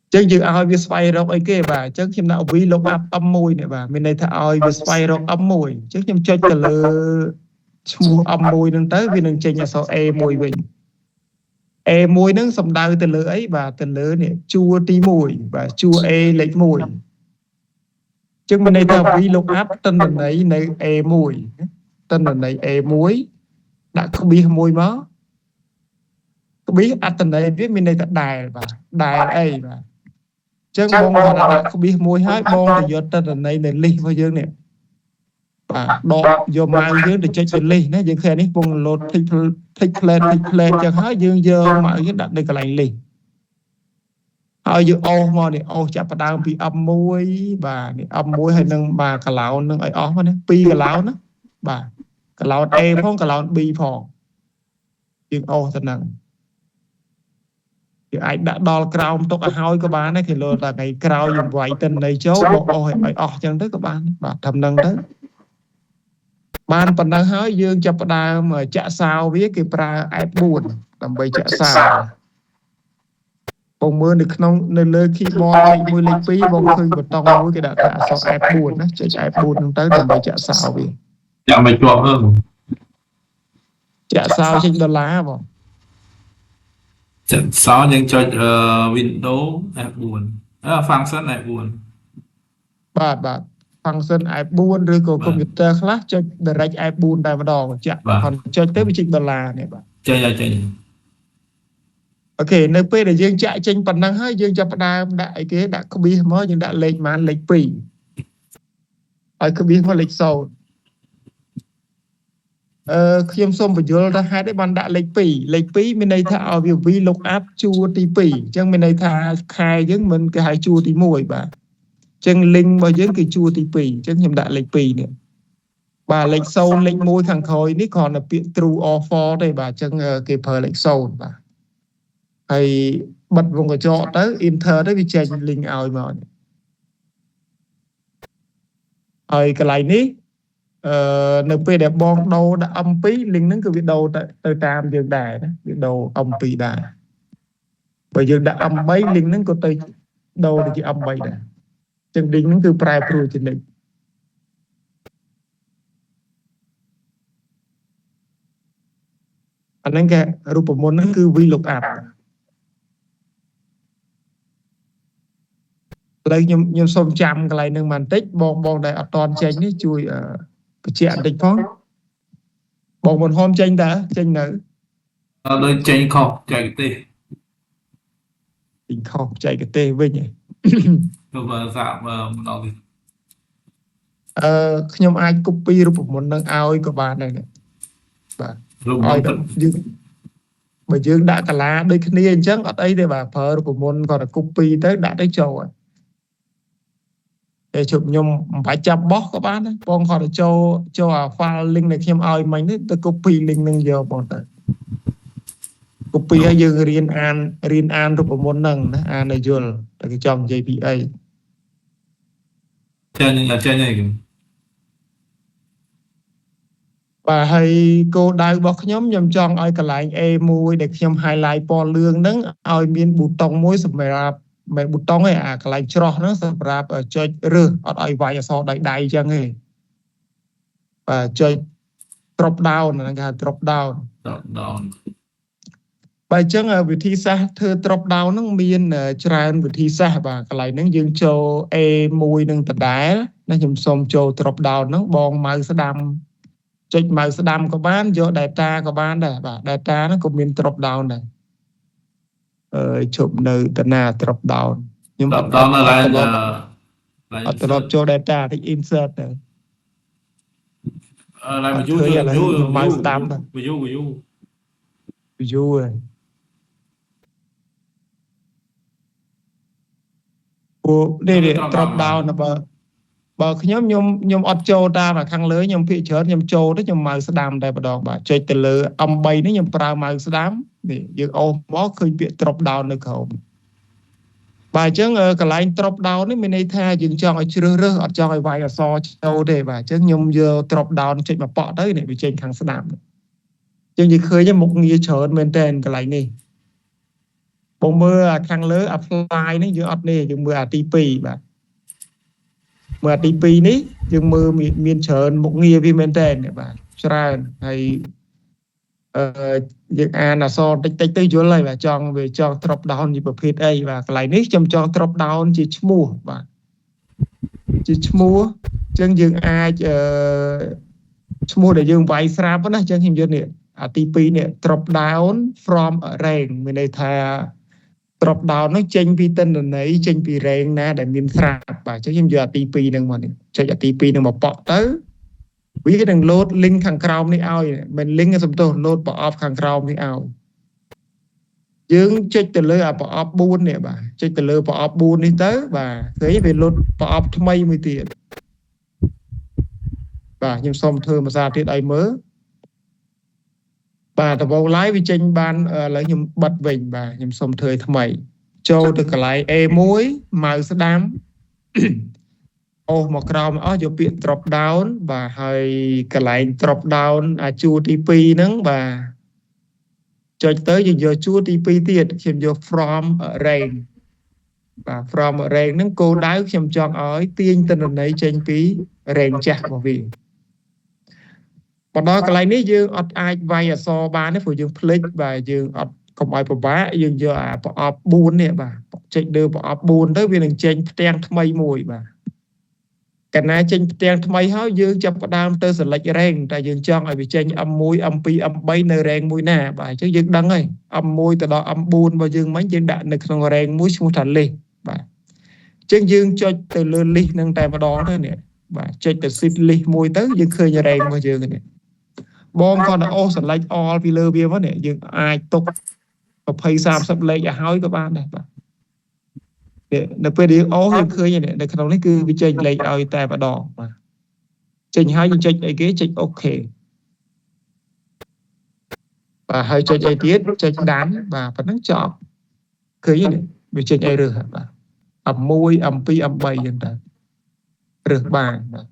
chứ dự ao vi spy rock ấy kia và trước khi em đạo vi look up âm mùi này và bên đây thằng ao vi spy rock âm mùi trước khi em chơi cái lừa âm mùi đang tới vì đang chơi nhà sau mùi bình mùi nó sầm đau từ lửa ấy và từ lửa này chua tí mùi và chua lấy mùi chứ bên đây ta vi look up tên là này này mùi tên là này muối đã không biết mùi máu không biết ăn tên này biết bên đây ta đài ấy và chứ bông đã không biết mùi hết bông thì do tên là này ly vào dương này và đọ do mai dương để chơi ly nó dương khe này bông lột thích lên cho hết dương dơ mà cái đặt đây cái lạnh ly ở dương ô mà này ô chả phải đang bị âm muối và âm muối hay nâng bà cả lão nâng ấy ó mà này pi cả lão nó bà cả lão phong cả lão bi phong dương ô thật nặng thì anh đã đo cao tốc hỏi các bạn ấy thì luôn là ngày cao dùng vậy tên này chốt bộ ôi ó chẳng tới các bạn và thầm nâng tới ban phần đang hỏi dương chập đa mà chạ sao biết cái pra ai buồn làm bày chạ sao bông mưa được không nên lời khi mò mưa lịch phí bông khơi một tông với cái đạn thả sao ai buồn đó chạy ai buồn tới làm bày chạ sao vì chạ mày chuộng hơn chạ sao trên $1 vào chạ sao nhưng cho Windows ai buồn function ai buồn bạn function ai buồn rồi có computer class cho direct ai buồn tại mà đỏ chạ còn cho tới với trên $1 này bạn chơi ok nơi p để dương chạy trên phần năng hơi dương cho phần đại cái đã không biết mới nhưng đã lên mà lịch pì ai không biết mà lịch sâu khi em xông phải vô ra hai đấy bạn đã lịch pì bên đây thà việc vi look up chua tí pì chẳng bên đây thà khai với mình cái hai chua tí mùi bà chẳng link bao dưới cái chua tí pì chẳng nhầm đã lịch pì nữa bà lịch sâu lịch môi thằng khối ní còn là true or false đây bà chẳng cái phở lịch sâu bà hay bật vùng cái chỗ tới enter tới vì chạy link ao mà rồi cái này ní np đẹp bon đâu đã âm phí link nó cứ việc đầu tới tam dương đài đó việc đầu âm phí đài bởi dương đã âm bấy link nó có tới đâu để chỉ âm bấy đài chân đính nó cứ private pro trên đỉnh anh ấy cái rupa môn nó cứ vi look up đây nhưng xong chăm cái này nâng màn tích bong đây ở toàn tranh ấy chui cái chuyện tích phó bong một hôm tranh đã tranh nữ đây tranh khóc chạy cái tê tình khóc chạy cái tê với nhỉ rồi mà dạo mà nó gì nhưng ai copy rồi một nâng ao của bạn này này bà rồi បើយើងដាក់កាឡាដូចគ្នាអញ្ចឹងអត់អីទេបាទប្រើរូបមន្តគាត់តែ copy ទៅដាក់ទៅចូលហើយតែជប់ខ្ញុំមិនបាច់ចាប់បោះក៏បានដែរបងគាត់ទៅចូលអា file link ដែលខ្ញុំឲ្យមិញនេះទៅ copy link នឹងយកបងទៅ copy ឲ្យយើងរៀនអានរូបមន្តហ្នឹងណាអានឲ្យយល់តែគេចង់និយាយពីអី ចេញអីគេ បាទហើយគោលដៅរបស់ខ្ញុំចង់ឲ្យកន្លែង A1 ដែលខ្ញុំ highlight ពណ៌លឿងហ្នឹងឲ្យមានប៊ូតុងមួយសម្រាប់មិនប៊ូតុងឯអាកន្លែងច្រោះហ្នឹងសម្រាប់ចុចរើសអត់ឲ្យវាយអក្សរដៃអញ្ចឹងទេបាទចុច drop down ហ្នឹងគេហៅ drop down បាទអញ្ចឹងវិធីសាស្ត្រធ្វើ drop down ហ្នឹងមានច្រើនវិធីសាស្ត្របាទកន្លែងហ្នឹងយើងចូល A1 នឹងដដែលណាខ្ញុំសូមចូល drop down ហ្នឹងបងម៉ៅស្ដាំចុចម៉ៅស្ដាំក៏បានយក data ក៏បានដែរបាទ data ហ្នឹងក៏មាន drop down ដែរជប់នៅតាណា drop down ខ្ញុំអត់ដល់ឡើយអត់ត្រឡប់ចូល data តិច insert ទៅឡើយមកយូរម៉ៅស្ដាំយូរ view នេះ drop down បើខ្ញុំអត់ចូលតាមខាងលើខ្ញុំភាគច្រើនខ្ញុំចូលទៅខ្ញុំម៉ៅស្ដាំតែម្ដងបាទចុចទៅលើ M3 នេះខ្ញុំប្រើម៉ៅស្ដាំនេះយើងអូសមកឃើញពាក្យ drop down នៅក្រោមបាទអញ្ចឹងកន្លែង drop down នេះមានន័យថាយើងចង់ឲ្យជ្រើសរើសអត់ចង់ឲ្យវាយអក្សរចូលទេបាទអញ្ចឹងខ្ញុំយក drop down ចុចមកប៉ក់ទៅនេះវាចេញខាងស្ដាំអញ្ចឹងយើងឃើញមុខងារច្រើនមែនតើកន្លែងនេះបងមើលខាងលើ apply នេះយើងអត់នេះយើងមើលអាទី2បាទមើលអាទី2នេះយើងមើលមានច្រើនមុខងារវាមែនតើបាទច្រើនហើយយើងអានអក្សរតិចទៅយល់ហើយបាទចង់ drop down ជាប្រភេទអីបាទកន្លែងនេះខ្ញុំចង់ drop down ជាឈ្មោះបាទជាឈ្មោះអញ្ចឹងយើងអាចឈ្មោះដែលយើងវាយស្រាប់ណាអញ្ចឹងខ្ញុំយកនេះអាទី2នេះ drop down from a range មានន័យថា drop down នោះចេញពីទិន្នន័យចេញពី range ណាដែលមានស្រាប់បាទអញ្ចឹងខ្ញុំយកអាទី2ហ្នឹងមកនេះចុចអាទី2ហ្នឹងមកប៉ក់ទៅវានឹង load link ខាងក្រោមនេះឲ្យមិន link សំទោស load ប្រអប់ខាងក្រោមនេះឲ្យយើងចុចទៅលើអាប្រអប់4នេះបាទចុចទៅលើប្រអប់4នេះទៅបាទឃើញវា load ប្រអប់ថ្មីមួយទៀតបាទខ្ញុំសូមធ្វើភាសាទៀតឲ្យមើលបាទដំបូងឡើយវាចេញបានឥឡូវខ្ញុំបិទវិញបាទខ្ញុំសូមធ្វើឲ្យថ្មីចូលទៅកន្លែង A1 ម៉ៅស្ដាំអូសមកក្រោមអស់យកពាក្យ drop down បាទហើយកន្លែង drop down អាជួរទី2ហ្នឹងបាទចុចទៅយើងយកជួរទី2ទៀតខ្ញុំយក from range បាទ from range ហ្នឹងគោលដៅខ្ញុំចង់ឲ្យទាញទិន្នន័យចេញពី range ចាស់របស់វាដល់កន្លែងនេះយើងអត់អាចវាយអក្សរបានទេព្រោះយើងភ្លេចបាទយើងអត់កុំឲ្យពិបាកយើងយកអាប្រអប់4នេះបាទចុចលើប្រអប់4ទៅវានឹងចេញផ្ទាំងថ្មីមួយបាទកាលណាចេញផ្ទាំងថ្មីហើយយើងចាប់ផ្ដើមទៅ select range តែយើងចង់ឲ្យវាចេញ M1 M2 M3 នៅ range មួយណាបាទអញ្ចឹងយើងដឹងហើយ M1 ទៅដល់ M4 របស់យើងមិញយើងដាក់នៅក្នុង range មួយឈ្មោះថា list បាទអញ្ចឹងយើងចុចទៅលើ list ហ្នឹងតែម្ដងទៅនេះបាទចុចទៅ shift list មួយទៅយើងឃើញ range របស់យើងនេះបងគាត់អូស select all ពីលើវាមកនេះយើងអាចទុក20 30លេខឲ្យហើយក៏បានដែរបាទនៅពេលយើងអូសយើងឃើញនៅក្នុងនេះគឺវាចេញលេខឲ្យតែម្ដងបាទចេញហើយយើងចុចអីគេចុចអូខេបាទហើយចុចអីទៀតចុចដានបាទប៉ុណ្ណឹងចប់ឃើញទេវាចេញអីរើសបាទ M1 M2 M3 ចឹងទៅរើសបានបាទ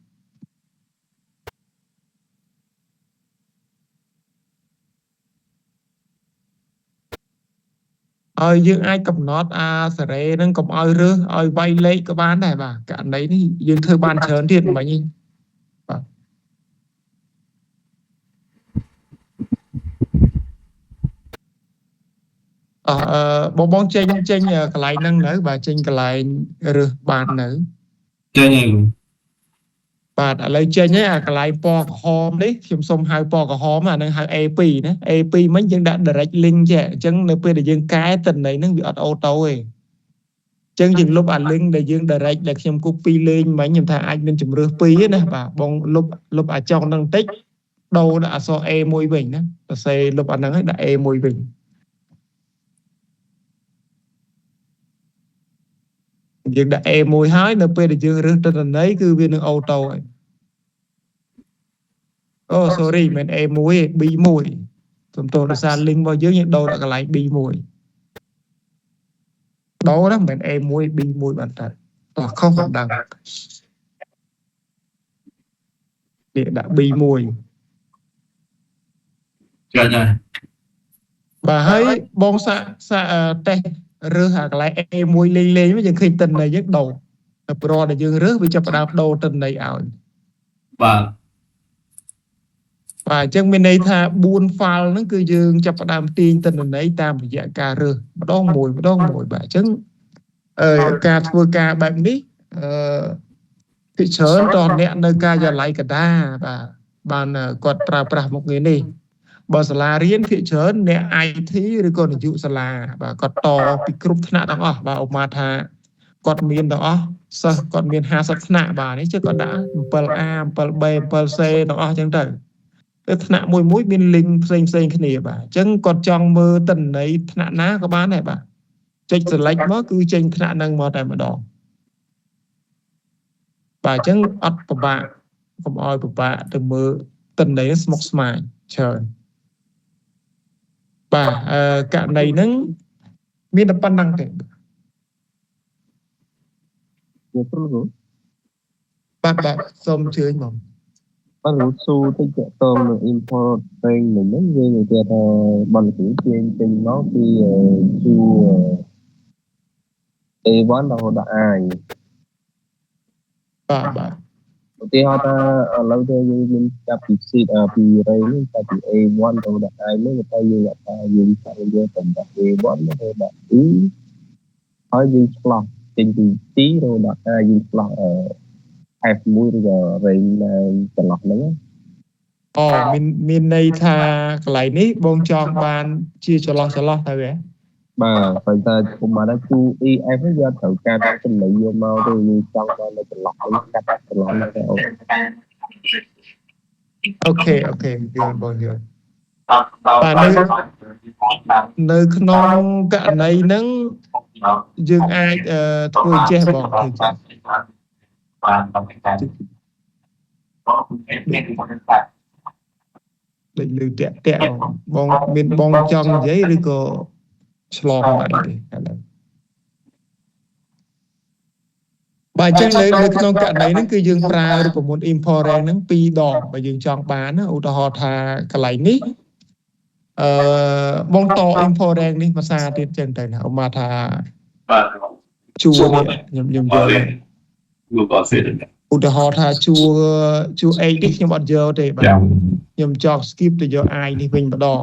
ហើយយើងអាចកំណត់អាសារ៉េហ្នឹងកុំឲ្យរើសឲ្យវាយលេខក៏បានដែរបាទករណីនេះយើងធ្វើបានច្រើនទៀតមិញបាទបងចេញកន្លែងហ្នឹងនៅបាទចេញកន្លែងរើសបាននៅចេញហើយបាទឥឡូវចេញហើយអាកន្លែងពណ៌ក្រហមនេះខ្ញុំសូមហៅពណ៌ក្រហមអាហ្នឹងហៅ A2 ណា A2 មិញយើងដាក់ direct link ចេះអញ្ចឹងនៅពេលដែលយើងកែទិន្នន័យហ្នឹងវាអត់អូតូទេអញ្ចឹងយើងលុបអា link ដែលយើង direct ដែលខ្ញុំ copy លេងមិញខ្ញុំថាអាចមានជំរើស2ណាបាទបងលុបអាចុងហ្នឹងតិចដូរដាក់អក្សរ A1 វិញណាសរសេរលុបអាហ្នឹងហើយដាក់ A1 វិញ យើងដាក់ A1 ហើយនៅពេលដែលយើងរើសទិន្នន័យគឺវានឹងអូតូហើយអូ sorry មិន A1 ទេ B1 សំទោសដោយសារ link របស់យើងដូរដាក់កន្លែង B1 ដូរណាមិន A1 B1 បានទៅតោះខុសបណ្ដឹងនេះដាក់ B1 ចាញ់ហើយ បាទហើយបងសាតេស្តរើសអាកន្លែង A1 លេងវិញយើងឃើញទិន្នន័យយើងដូរតែប្រហែលដែលយើងរើសវាចាប់ផ្ដើមដូរទិន្នន័យឲ្យ បាទ បាទអញ្ចឹងមានន័យថា4 file ហ្នឹងគឺយើងចាប់ផ្ដើមទាញទិន្នន័យតាមរយៈការរើសម្ដងមួយបាទអញ្ចឹងការធ្វើការបែបនេះភាគច្រើនតអ្នកនៅការិយាល័យកដាបាទបានគាត់ប្រើប្រាស់មុខងារនេះបើសាលារៀនភាគច្រើនអ្នក IT ឬក៏នាយកសាលាបាទគាត់តពីគ្រប់ថ្នាក់ទាំងអស់បាទឧបមាថាគាត់មានទាំងអស់សិស្សគាត់មាន50ថ្នាក់បាទនេះchứគាត់ដាក់ 7A 7B 7C ទាំងអស់អញ្ចឹងទៅថ្នាក់មួយមាន link ផ្សេងគ្នាបាទអញ្ចឹងគាត់ចង់មើលទិន្នន័យថ្នាក់ណាក៏បានដែរបាទចុច select មកគឺចេញថ្នាក់ហ្នឹងមកតែម្ដងបាទអញ្ចឹងអត់ពិបាកកុំឲ្យពិបាកទៅមើលទិន្នន័យស្មុគស្មាញច្រើនបាទករណីហ្នឹងមានតែប៉ុណ្្នឹងទេ បាទសូមអញ្ជើញមក បាទរូបស៊ូតិចតងនឹង import វិញហ្នឹងយើងនិយាយថាបណ្ឌគ្រូទាញចេញមកពីជួ A1 រហូតដល់ I បាទ ឧទាហរណ៍ថាឥឡូវទៅយើងមានចាប់ពី seed ពី array នេះចាប់ពី A1 រហូតដល់ I នេះតែយើងថាយើងសាកយកទៅដាក់ A1 រហូតដល់ E ហើយយើងឆ្លោះចេញពី T រហូតដល់ I យើងឆ្លោះF1 ឬក៏ array ចន្លោះហ្នឹង អូមានន័យថាកន្លែងនេះបងចង់បានជាចន្លោះទៅហ៎ បាទ បើតែពុំមកដល់ 2EF វិញយកត្រូវការចំណុចយកមកទៅយើងចង់បាននៅចន្លោះវិញកាត់ចន្លោះហ្នឹងទៅអូ អូខេយល់បងយល់បាទនៅក្នុងករណីហ្នឹងយើងអាចធ្វើចេះបងធ្វើចេះដូចលើតាក់បងមានបងចង់និយាយឬក៏ឆ្លងមកអីទេឥឡូវបាទអញ្ចឹងនៅក្នុងករណីហ្នឹងគឺយើងប្រើរូបមន្ត import rank ហ្នឹង2 ដងបើយើងចង់បានណាឧទាហរណ៍ថាកន្លែងនេះបងត import rank នេះភាសាទៀតចឹងទៅណាឧបមាថាបាទ ជួនេះខ្ញុំយល់លោកអត់សេត ឧទាហរណ៍ថាជួ A នេះខ្ញុំអត់យកទេបាទខ្ញុំចង់ skip ទៅយក I នេះវិញម្ដង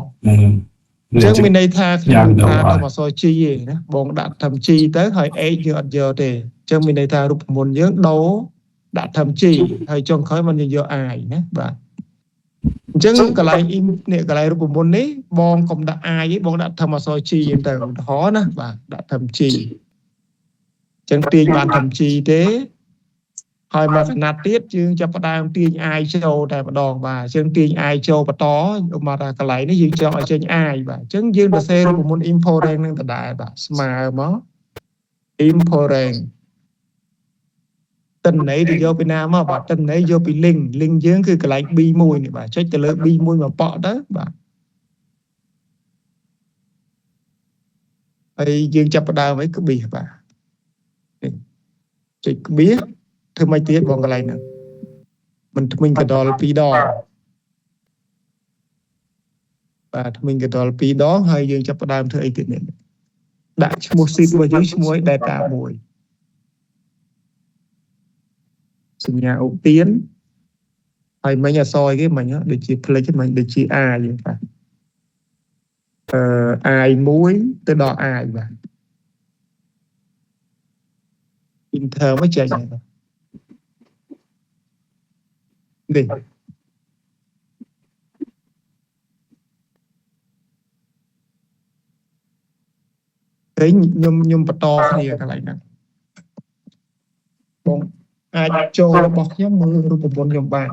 អញ្ចឹងមានន័យថាខ្ញុំប្រើធម្មអក្សរ G ទេណាបងដាក់ធម្ម G ទៅហើយ A យើងអត់យកទេអញ្ចឹងមានន័យថារូបមន្តយើងដូរដាក់ធម្ម G ហើយចុងក្រោយមកយើងយក I ណាបាទអញ្ចឹងកន្លែងនេះកន្លែងរូបមន្តនេះបងកុំដាក់ I ទេបងដាក់ធម្មអក្សរ G ទៅឧទាហរណ៍ណាបាទដាក់ធម្ម G អញ្ចឹងទាញបានធម្ម G ទេហើយមកកណាត់ទៀតយើងចាប់ផ្ដើមទាញ I ចូលតែម្ដងបាទអញ្ចឹងទាញ I ចូលបន្តឧបមាថាកន្លែងនេះយើងចង់ឲ្យចេញ I បាទអញ្ចឹងយើងសរសេររូបមន្ត import rank នឹងដដែលបាទស្មើមក import rank ទិន្នន័យទៅយកពីណាមកបាទទិន្នន័យយកពី link យើងគឺកន្លែង B1 នេះបាទចុចទៅលើ B1 មកប៉ក់ទៅបាទហើយយើងចាប់ផ្ដើមឲ្យក្បៀសបាទចុចក្បៀសធ្វើមិនទៀតបងកន្លែងហ្នឹងមិនថ្មិញកដល2 ដងបាទថ្មិញកដល2 ដងហើយយើងចាប់ផ្ដើមធ្វើអីទៀតនេះដាក់ឈ្មោះ sheet របស់យើងឈ្មោះ data 1សញ្ញាឧទានហើយមិញអក្សរគេមិញដូចជា ផ្លេចមិញដូចជា A យើងបាទI1 ទៅដល់ I បាទ Inter មកចេញហើយនេះខ្ញុំបន្តគ្នាកន្លែងហ្នឹងបងអាចចូលរបស់ខ្ញុំមើលរូបមន្តខ្ញុំបាន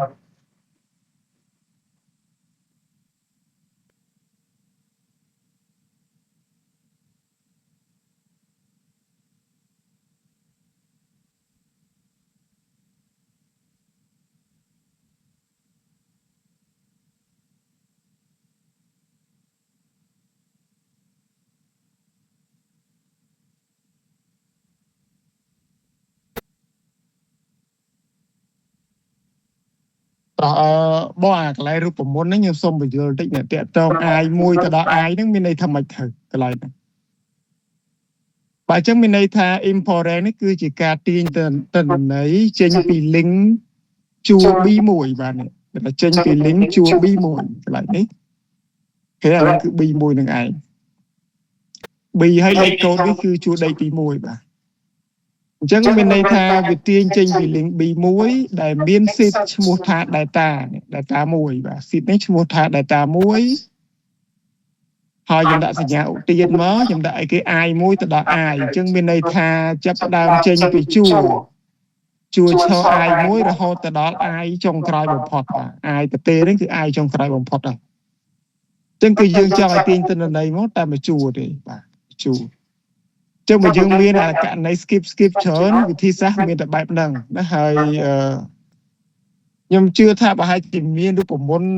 បងអាកន្លែងរូបមន្តហ្នឹងខ្ញុំសូមបញ្យល់តិចណាតាក់ទងអាយមួយទៅដល់អាយហ្នឹងមានន័យថាម៉េចទៅកន្លែងហ្នឹងបើអញ្ចឹងមានន័យថា important នេះគឺជាការទាញទិន្នន័យចេញពី link ជួរ B1 បាទនេះគេថាចេញពី link ជួរ B1 កន្លែងនេះគេអាហ្នឹងគឺ B1 នឹងឯង B ហើយលេខកូដនេះគឺជួរដីទី1បាទអញ្ចឹងមានន័យថាវាទាញចេញពី link B1 ដែលមាន seed ឈ្មោះថា data 1បាទ seed នេះឈ្មោះថា data 1ហើយខ្ញុំដាក់សញ្ញាឧទានមកខ្ញុំដាក់ឲ្យគេ i1 ទៅដល់ i អញ្ចឹងមានន័យថាចាប់ផ្ដើមចេញពីជួរឈរ i1 រហូតទៅដល់ i ចុងក្រោយបំផុតបាទ i ប្រទេសនេះគឺ i ចុងក្រោយបំផុតហើយអញ្ចឹងគឺយើងចង់ឲ្យទាញទិន្នន័យមកតែមួយជួរទេបាទជួរចឹងបើយើងមានករណី skip ច្រើនវិធីសាស្ត្រមានតែបែបហ្នឹងណាហើយខ្ញុំជឿថាប្រហែលជាមានរូបមន្ត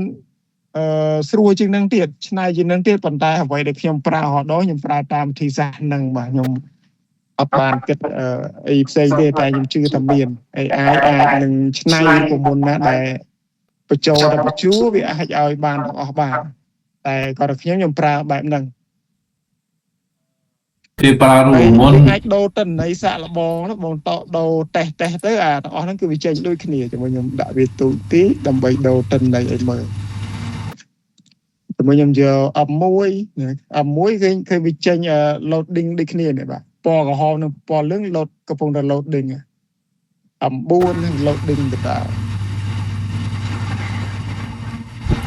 ស្រួលជាងហ្នឹងទៀតឆ្នៃជាងហ្នឹងទៀតប៉ុន្តែអ្វីដែលខ្ញុំប្រើរហូតដល់ខ្ញុំប្រើតាមវិធីសាស្ត្រហ្នឹងបាទខ្ញុំអត់បានគិតអីផ្សេងទេតែខ្ញុំជឿថាមាន AI អាចនឹងឆ្នៃរូបមន្តណាដែលបញ្ចូលទៅបញ្ជួវាអាចឲ្យបានទាំងអស់បានតែគាត់ខ្ញុំប្រើបែបហ្នឹង គេប្រើរូបមន្ត អាចដូរតិន្នន័យសាកល្បងណាបងតដូរតេស្តទៅអាទាំងអស់ហ្នឹងគឺវាចេញដូចគ្នាជាមួយខ្ញុំដាក់វាទូទីដើម្បីដូរតិន្នន័យឲ្យមើលជាមួយខ្ញុំយក F1 ឃើញវាចេញ loading ដូចគ្នានេះបាទពណ៌ក្រហមនិងពណ៌លឿង load កំពុងតែ loading F4 នឹង loading ទៅដល់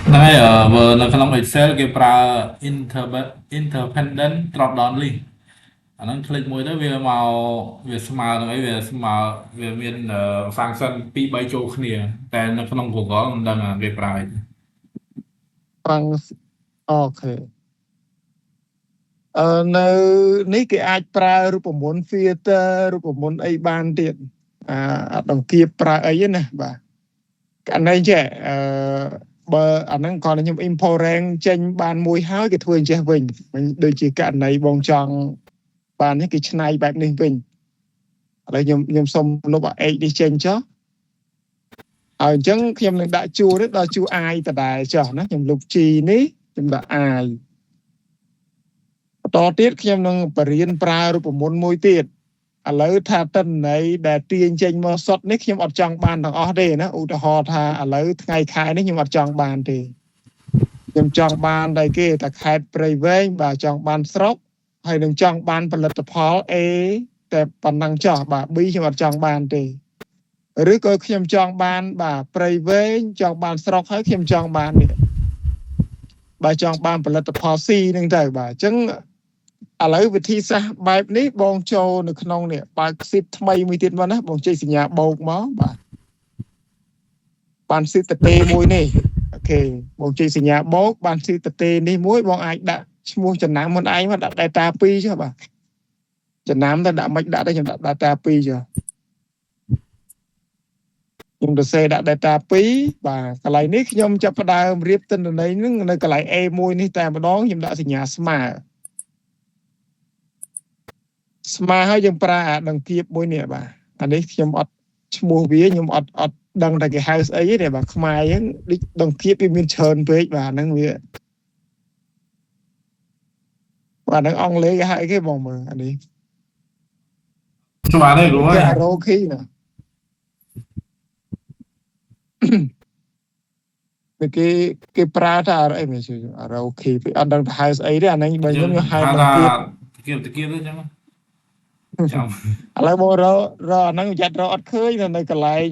ហ្នឹងហើយនៅក្នុង Excel គេប្រើ independent drop down list អាហ្នឹងคลิกមួយទៅវាមកវាស្មើនឹងអីវាស្មើវាមាន function 2 3ចូលគ្នាតែនៅក្នុង Google មិនដឹងគេប្រើអី អូខេនៅនេះគេអាចប្រើរូបមន្ត filter រូបមន្តអីបានទៀតអត់ដង្កៀបប្រើអីទេណាបាទករណីចេះបើអាហ្នឹងគាត់ខ្ញុំ import rank ចេញបានមួយហើយគេធ្វើអញ្ចេះវិញដូចជាករណីបងចង់បាននេះគេឆ្នៃបែបនេះវិញឥឡូវខ្ញុំសុំលុបអា X នេះចេញចុះហើយអញ្ចឹងខ្ញុំនឹងដាក់ជួរនេះដល់ជួរ I ដដែលចុះណាខ្ញុំលុប G នេះខ្ញុំដាក់ I បន្តទៀតខ្ញុំនឹងបរៀនប្រើរូបមន្តមួយទៀតឥឡូវថាតិន្នន័យដែលទាញចេញមកសុទ្ធនេះខ្ញុំអត់ចង់បានទាំងអស់ទេណាឧទាហរណ៍ថាឥឡូវថ្ងៃខែនេះខ្ញុំអត់ចង់បានទេខ្ញុំចង់បានតែគេតែខេត្តព្រៃវែងបាទចង់បានស្រុកហើយនឹងចង់បានផលិតផល A តែប៉ុណ្ណឹងចោះបាទ B ខ្ញុំអត់ចង់បានទេឬក៏ខ្ញុំចង់បានបាទព្រៃវែងចង់បានស្រុកហើយខ្ញុំចង់បាននេះបាទចង់បានផលិតផល C ហ្នឹងទៅបាទអញ្ចឹងឥឡូវវិធីសាស្ត្របែបនេះបងចូលនៅក្នុងនេះបើក sheet ថ្មីមួយទៀតមកណាបងចេញសញ្ញាបូកមកបាទបាន sheet តេមួយនេះអូខេបងចេញសញ្ញាបូកបាន sheet តេនេះមួយបងអាចដាក់ឈ្មោះចំណាំមុនឯងមកដាក់ data 2ចុះបាទចំណាំទៅដាក់មិនដាក់ទេខ្ញុំដាក់ data 2ចុះខ្ញុំទៅសេដាក់ data 2បាទកន្លែងនេះខ្ញុំចាប់ផ្ដើមរៀបទិន្នន័យហ្នឹងនៅកន្លែង A1 នេះតែម្ដងខ្ញុំដាក់សញ្ញាស្មើហើយយើងប្រើអាដង្កៀបមួយនេះបាទអានេះខ្ញុំអត់ឈ្មោះវាខ្ញុំអត់ដឹងតែគេហៅស្អីទេបាទខ្មែរហ្នឹងដូចដង្កៀបវាមានច្រើនពេកបាទហ្នឹងវាបាទហ្នឹងអង់គ្លេសគេហៅអីគេបងមើលអានេះ ស្មើទេគ្រូអើយ arrow key ណាគេប្រើថាអីមិនជឿ arrow key ពីអត់ដឹងថាហៅស្អីទេអាហ្នឹងបើខ្ញុំហៅដង្កៀបតកៀបទេចឹងចាំឥឡូវបងរអាហ្នឹងយ៉ាត់រអត់ឃើញនៅកន្លែង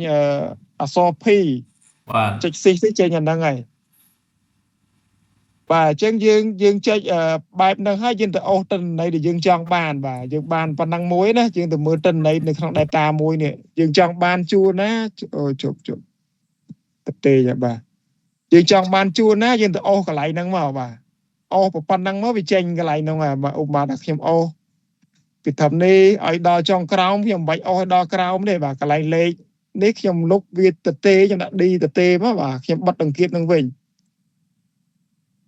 អសរ P បាទចុចស៊ីទៅចេញអាហ្នឹងហើយបាទអញ្ចឹងយើងចុចបែបហ្នឹងហើយយើងទៅអូសទិន្នន័យដែលយើងចង់បានបាទយើងបានប៉ុណ្ណឹងមួយណាយើងទៅមើលទិន្នន័យនៅក្នុង data មួយនេះយើងចង់បានជួរណាអូជប់ទេបាទយើងចង់បានជួរណាយើងទៅអូសកន្លែងហ្នឹងមកបាទអូសប៉ុណ្ណឹងមកវាចេញកន្លែងហ្នឹងបាទឧបមាថាខ្ញុំអូសពីធំនេះឲ្យដល់ចុងក្រោមខ្ញុំមិនបាច់អូសឲ្យដល់ក្រោមទេបាទកន្លែងលេខនេះខ្ញុំលុបវាទៅទេខ្ញុំដាក់ D ទៅទេមកបាទខ្ញុំបិទដង្កៀបនឹងវិញ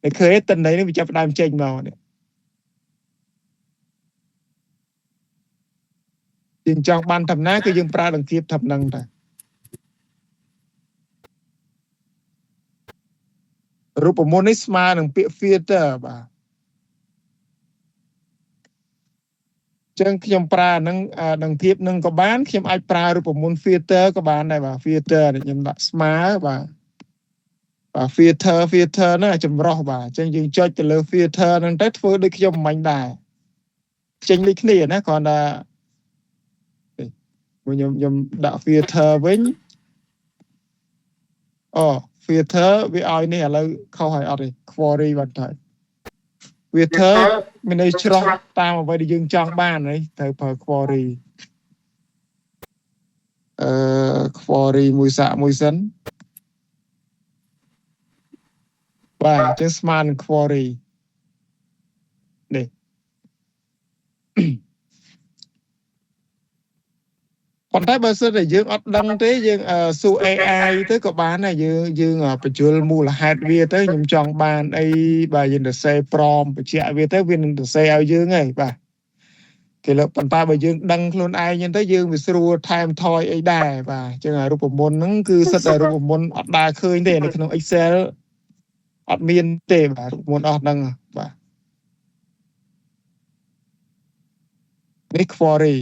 តែឃើញទិន្នន័យនេះវាចាប់ផ្ដើមចេញមកនេះយើងចង់បានធម្មតាគឺយើងប្រើដង្កៀបធំហ្នឹងតែ រូបមន្តនេះស្មើនឹងពាក្យ filter បាទចឹងខ្ញុំប្រើនឹងធៀបនឹងក៏បានខ្ញុំអាចប្រើរូបមន្ត filter ក៏បានដែរបាទ filter នេះខ្ញុំដាក់ស្មើបាទfilter ហ្នឹងចម្រោះបាទចឹងយើងចុចទៅលើ filter ហ្នឹងទៅធ្វើដូចខ្ញុំមិញដែរចេញដូចគ្នាណាគ្រាន់តែខ្ញុំដាក់ filter វិញfilter វាឲ្យនេះឥឡូវខុសហើយអត់ទេ query បាត់ហើយ filter មានន័យច្រោះតាមអ្វីដែលយើងចង់បានហើយត្រូវប្រើ query query មួយសាកមួយសិនបាទអញ្ចឹងស្មើនឹង query នេះប៉ុន្តែបើសិនតែយើងអត់ដឹងទេយើងសួរ AI ទៅក៏បានដែរយើងបញ្ចូលមូលហេតុវាទៅខ្ញុំចង់បានអីបាទយើងទៅសេប្រមបញ្ជាក់វាទៅវានឹងទៅសេឲ្យយើងហើយបាទគេលើកប៉ុន្តែបើយើងដឹងខ្លួនឯងហ្នឹងទៅយើងវាស្រួលថែមថយអីដែរបាទអញ្ចឹងរូបមន្តហ្នឹងគឺសិតតែរូបមន្តអត់ដើរឃើញទេនៅក្នុង Excel អត់មានទេបាទរូបមន្តអស់ហ្នឹងបាទនេះ query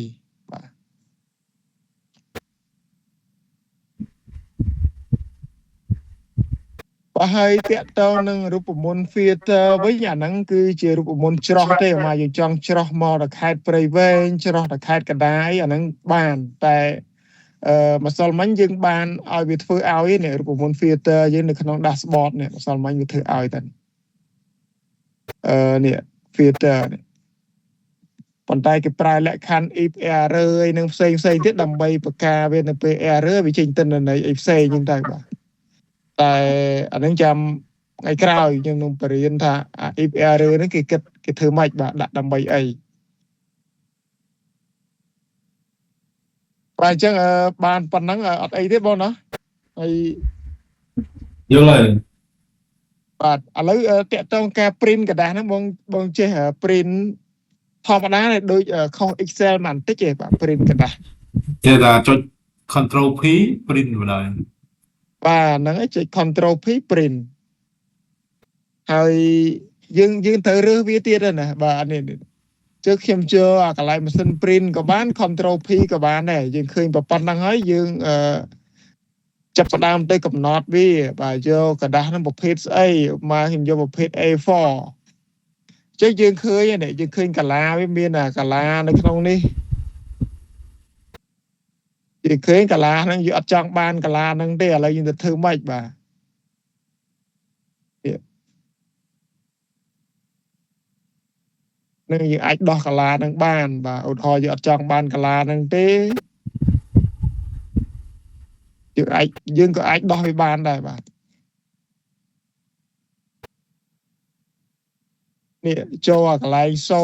បាទហើយតាក់ទងនឹងរូបមន្ត filter វិញអាហ្នឹងគឺជារូបមន្តច្រោះទេមកយើងចង់ច្រោះមកដល់ខេត្តព្រៃវែងច្រោះដល់ខេត្តកណ្ដាលអាហ្នឹងបានតែម្សិលមិញយើងបានឲ្យវាធ្វើឲ្យនេះរូបមន្ត filter យើងនៅក្នុង dashboard នេះម្សិលមិញវាធ្វើឲ្យតែនេះ filter នេះប៉ុន្តែគេប្រើលក្ខខណ្ឌ if error ឯនឹងផ្សេងទៀតដើម្បីបង្ការវានៅពេល error វាចេញទិន្នន័យអីផ្សេងហ្នឹងទៅបាទតែអានឹងចាំថ្ងៃក្រោយខ្ញុំនឹងបរៀនថា if error ហ្នឹងគេគិតគេធ្វើម៉េចបាទដាក់ដើម្បីអីបាទអញ្ចឹងបានប៉ុណ្ណឹងអត់អីទេបងណាហើយយល់ហើយបាទឥឡូវតាក់ទងការ print กระดาษហ្នឹងបងចេះ print ធម្មតាដូចខុស Excel មកបន្តិចទេបាទ print กระดาษគេថាចុច Control P print បណ្ដោយបាទហ្នឹងឯងចុច Control P print ហើយយើងត្រូវរើសវាទៀតណាបាទនេះជើខ្ញុំជើកន្លែងម៉ាស៊ីន print ក៏បាន Control P ក៏បានដែរយើងឃើញប៉ុណ្ណឹងហើយយើងចាប់ផ្ដើមទៅកំណត់វាបាទយកกระดาษហ្នឹងប្រភេទស្អីមកខ្ញុំយកប្រភេទ A4 ចឹងយើងឃើញនេះយើងឃើញកាឡាវាមានកាឡានៅក្នុងនេះយើងឃើញកាឡាហ្នឹងយើងអត់ចង់បានកាឡាហ្នឹងទេឥឡូវយើងទៅធ្វើម៉េចបាទនឹងយើងអាចដោះកាឡាហ្នឹងបានបាទឧទាហរណ៍យើងអត់ចង់បានកាឡាហ្នឹងទេយើងក៏អាចដោះវាបានដែរបាទនេះចូលកន្លែងសូ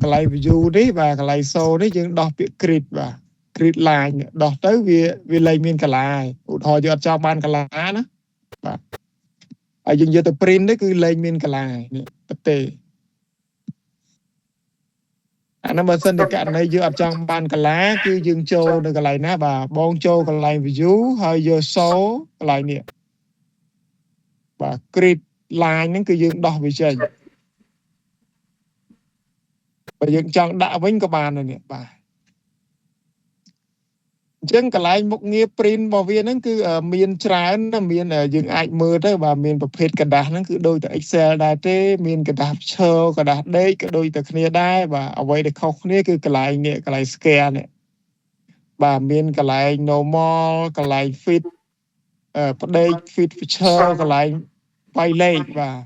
កន្លែង view នេះបាទកន្លែងសូនេះយើងដោះពាក្យ grid បាទ grid line ដោះទៅវាលែងមានកន្លែងឧទាហរណ៍យើងអត់ចង់បានកន្លែងណាបាទហើយយើងយកទៅ print នេះគឺលែងមានកន្លែងនេះទេអានោះបើសិនតែករណីយើងអត់ចង់បានកន្លែងគឺយើងចូលនៅកន្លែងណាបាទបងចូលកន្លែង view ហើយយកសូកន្លែងនេះបាទ grid line ហ្នឹងគឺយើងដោះវាចេញបើយើងចង់ដាក់វិញក៏បានដែរនេះបាទអញ្ចឹងកន្លែងមុខងារ print របស់វាហ្នឹងគឺមានច្រើនណាមានយើងអាចមើលទៅបាទមានប្រភេទกระดาษហ្នឹងគឺដូចតែ Excel ដែរទេមានកระดาษឈើกระดาษដេកក៏ដូចតែគ្នាដែរបាទអ្វីដែលខុសគ្នាគឺកន្លែងនេះកន្លែង scan នេះបាទមានកន្លែង normal កន្លែង fit ផ្ដេក fit feature កន្លែងបាយលេខបាទ